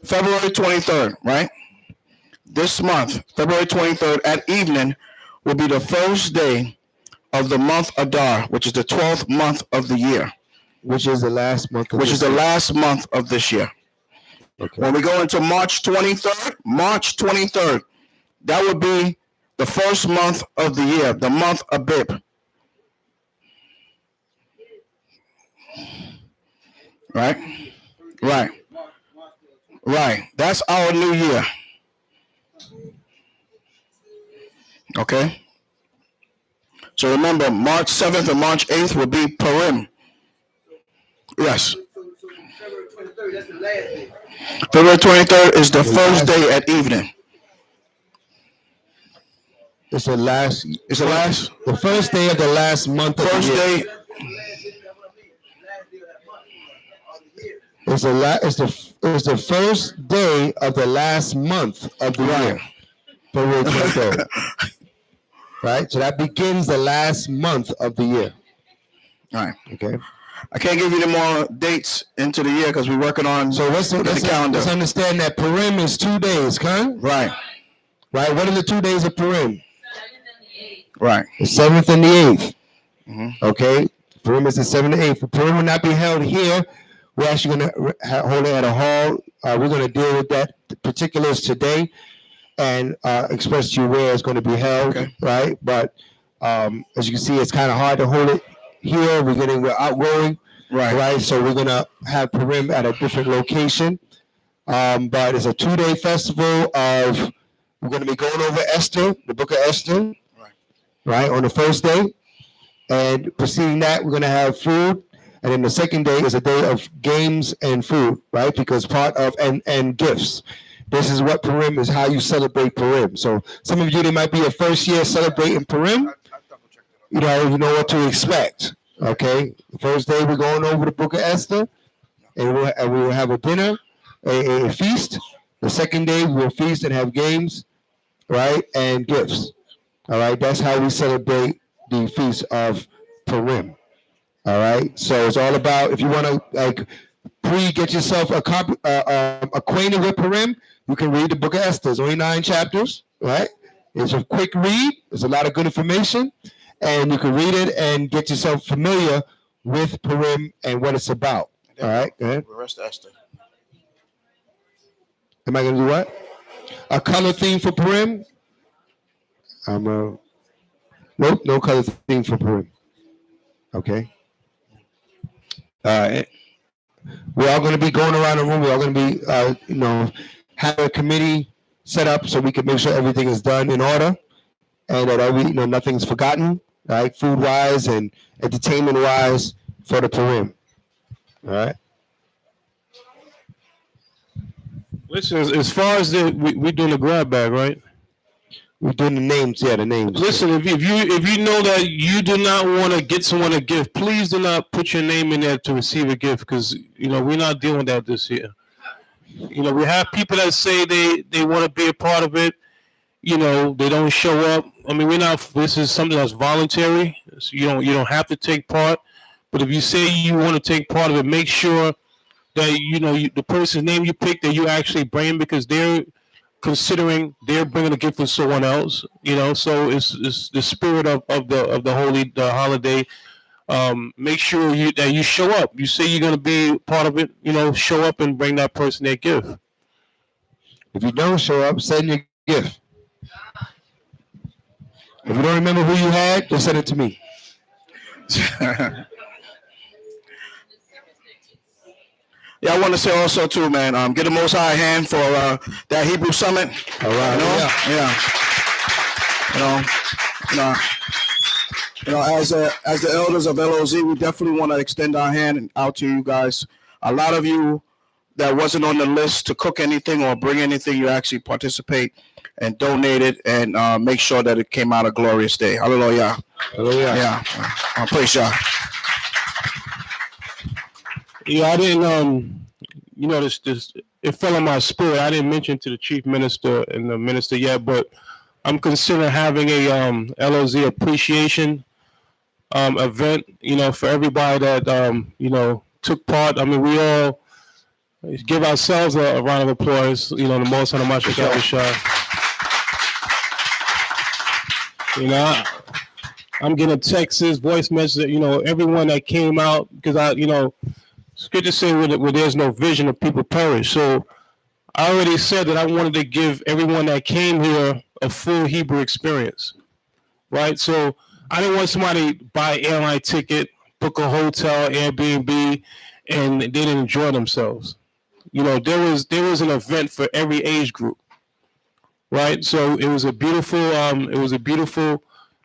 February 23rd, right? This month, February 23rd at evening, will be the first day of the month Adar, which is the 12th month of the year. Which is the last month of this year. Okay. When we go into March 23rd, that would be the first month of the year, the month Abib. Right? Right. That's our new year. Okay? So remember, March 7th and March 8th will be Purim. Yes. So February 23rd, that's the last day. February 23rd is the first day at evening. It's the last. The first day of the last month of the year. It's the first day of the last month of the year. February 23rd. Right? So that begins the last month of the year. All right. Okay. I can't give you any more dates into the year because we're working on the calendar. Let's understand that Purim is 2 days, huh? Right. Right. What are the 2 days of Purim? Right. The 7th and the 8th. Mm-hmm. Okay. Purim is the 7th and 8th. But Purim will not be held here. We're actually going to hold it at a hall. We're going to deal with that particulars today and express to you where it's going to be held. Okay. Right. But as you can see, it's kind of hard to hold it here. We're outgoing. Right. So we're going to have Purim at a different location. But it's a 2-day festival we're going to be going over Esther, the book of Esther. Right. On the first day. And preceding that, we're going to have food. And then the second day is a day of games and food, right? Because part of and gifts. This is what Purim is, how you celebrate Purim. So some of you, they might be your first year celebrating Purim. You know what to expect. Okay. The first day we're going over the book of Esther, and we will have a dinner, a feast. The second day we will feast and have games, right? And gifts. All right. That's how we celebrate the feast of Purim. All right, so it's all about, if you want to get yourself acquainted with Purim, you can read the book of Esther. It's only 9 chapters, right? It's a quick read. There's a lot of good information, and you can read it and get yourself familiar with Purim and what it's about. All right, go ahead. The rest of Esther. Am I going to do what? A color theme for Purim? Nope, no color theme for Purim. Okay. We're all going to be going around the room. We're all going to be, have a committee set up so we can make sure everything is done in order and that nothing's forgotten, right? Food wise and entertainment wise for the Purim. All right. Listen, as far as we're doing the grab bag, right? We're doing the names, the names. Listen, if you know that you do not want to get someone a gift, please do not put your name in there to receive a gift because we're not dealing with that this year. We have people that say they want to be a part of it. They don't show up. I mean, we're not. This is something that's voluntary. So you don't have to take part. But if you say you want to take part of it, make sure that the person's name you pick that you actually bring because they're considering they're bringing a gift for someone else. So it's the spirit of the holiday. Make sure that you show up. You say you're going to be part of it. Show up and bring that person their gift. If you don't show up, send your gift. If you don't remember who you had, just send it to me. Yeah, I want to say also too, man. Get the Most High a hand for that Hebrew Summit. All right. As the elders of LOZ, we definitely want to extend our hand out to you guys. A lot of you that wasn't on the list to cook anything or bring anything, you actually participate and donate it and make sure that it came out a glorious day. Hallelujah. Hallelujah. Yeah. Praise y'all. Yeah, I didn't. This it fell on my spirit. I didn't mention to the chief minister and the minister yet, but I'm considering having a LOZ appreciation event. For everybody that took part. I mean, we all give ourselves a round of applause. The most on the Mashiach I'm getting texts, voice messages. Everyone that came out because Scripture say where there's no vision, of people perish. So I already said that I wanted to give everyone that came here a full Hebrew experience, right? So I didn't want somebody to buy an airline ticket, book a hotel, Airbnb, and they didn't enjoy themselves. There was an event for every age group, right? So it was a beautiful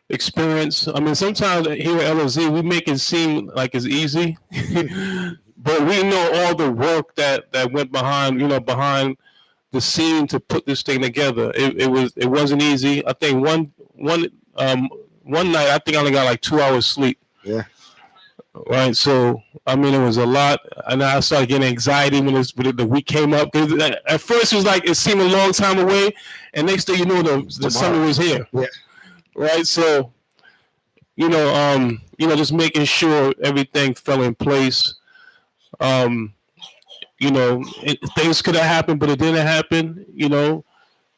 experience. I mean, sometimes here at LOZ we make it seem like it's easy. But we know all the work that went behind the scene to put this thing together. It wasn't easy. I think one night I think I only got like 2 hours sleep. Yeah. Right. So I mean, it was a lot, and I started getting anxiety when the week came up. At first it was like it seemed a long time away, and next thing you know, the summer was here. Yeah. Right. So just making sure everything fell in place. Things could have happened, but it didn't happen,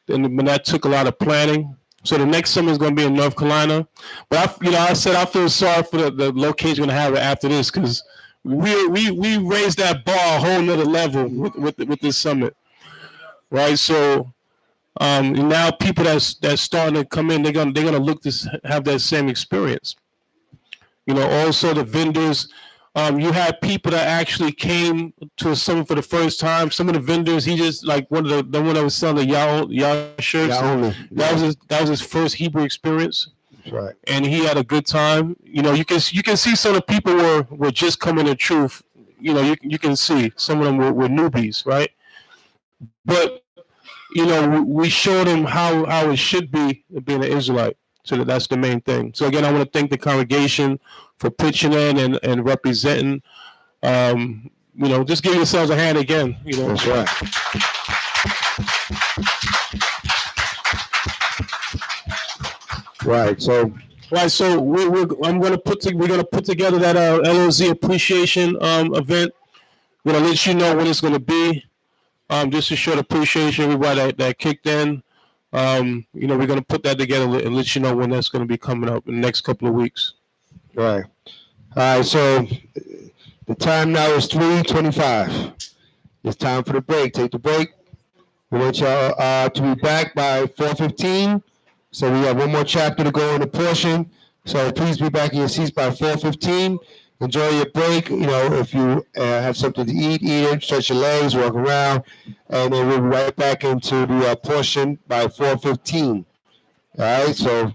and that took a lot of planning. So the next summer is going to be in North Carolina. But I said I feel sorry for the location going to have it after this because we raised that bar a whole nother level with this summit, right? So now people that's starting to come in, they're gonna look to have that same experience. Also the vendors. You had people that actually came to a summit for the first time. Some of the vendors, he just like one that was selling the Yah shirts. That was his first Hebrew experience. That's right. And he had a good time. You can see some of the people were just coming to truth. You can see some of them were newbies, right? But we showed them how it should be being an Israelite. So that's the main thing. So again, I want to thank the congregation for pitching in and representing. Just give yourselves a hand again. That's right. Right. So we're gonna put together that LOZ appreciation event. We're gonna let you know when it's gonna be. Just to show the appreciation everybody that kicked in. We're going to put that together and let you know when that's going to be coming up in the next couple of weeks. Right. All right. So the time now is 3:25. It's time for the break. Take the break. We want y'all to be back by 4:15. So we have one more chapter to go in the portion. So please be back in your seats by 4:15. Enjoy your break. You know, if you have something to eat it, stretch your legs, walk around, and then we'll be right back into the portion by 4:15. All right, so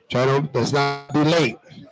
try to let's not be late.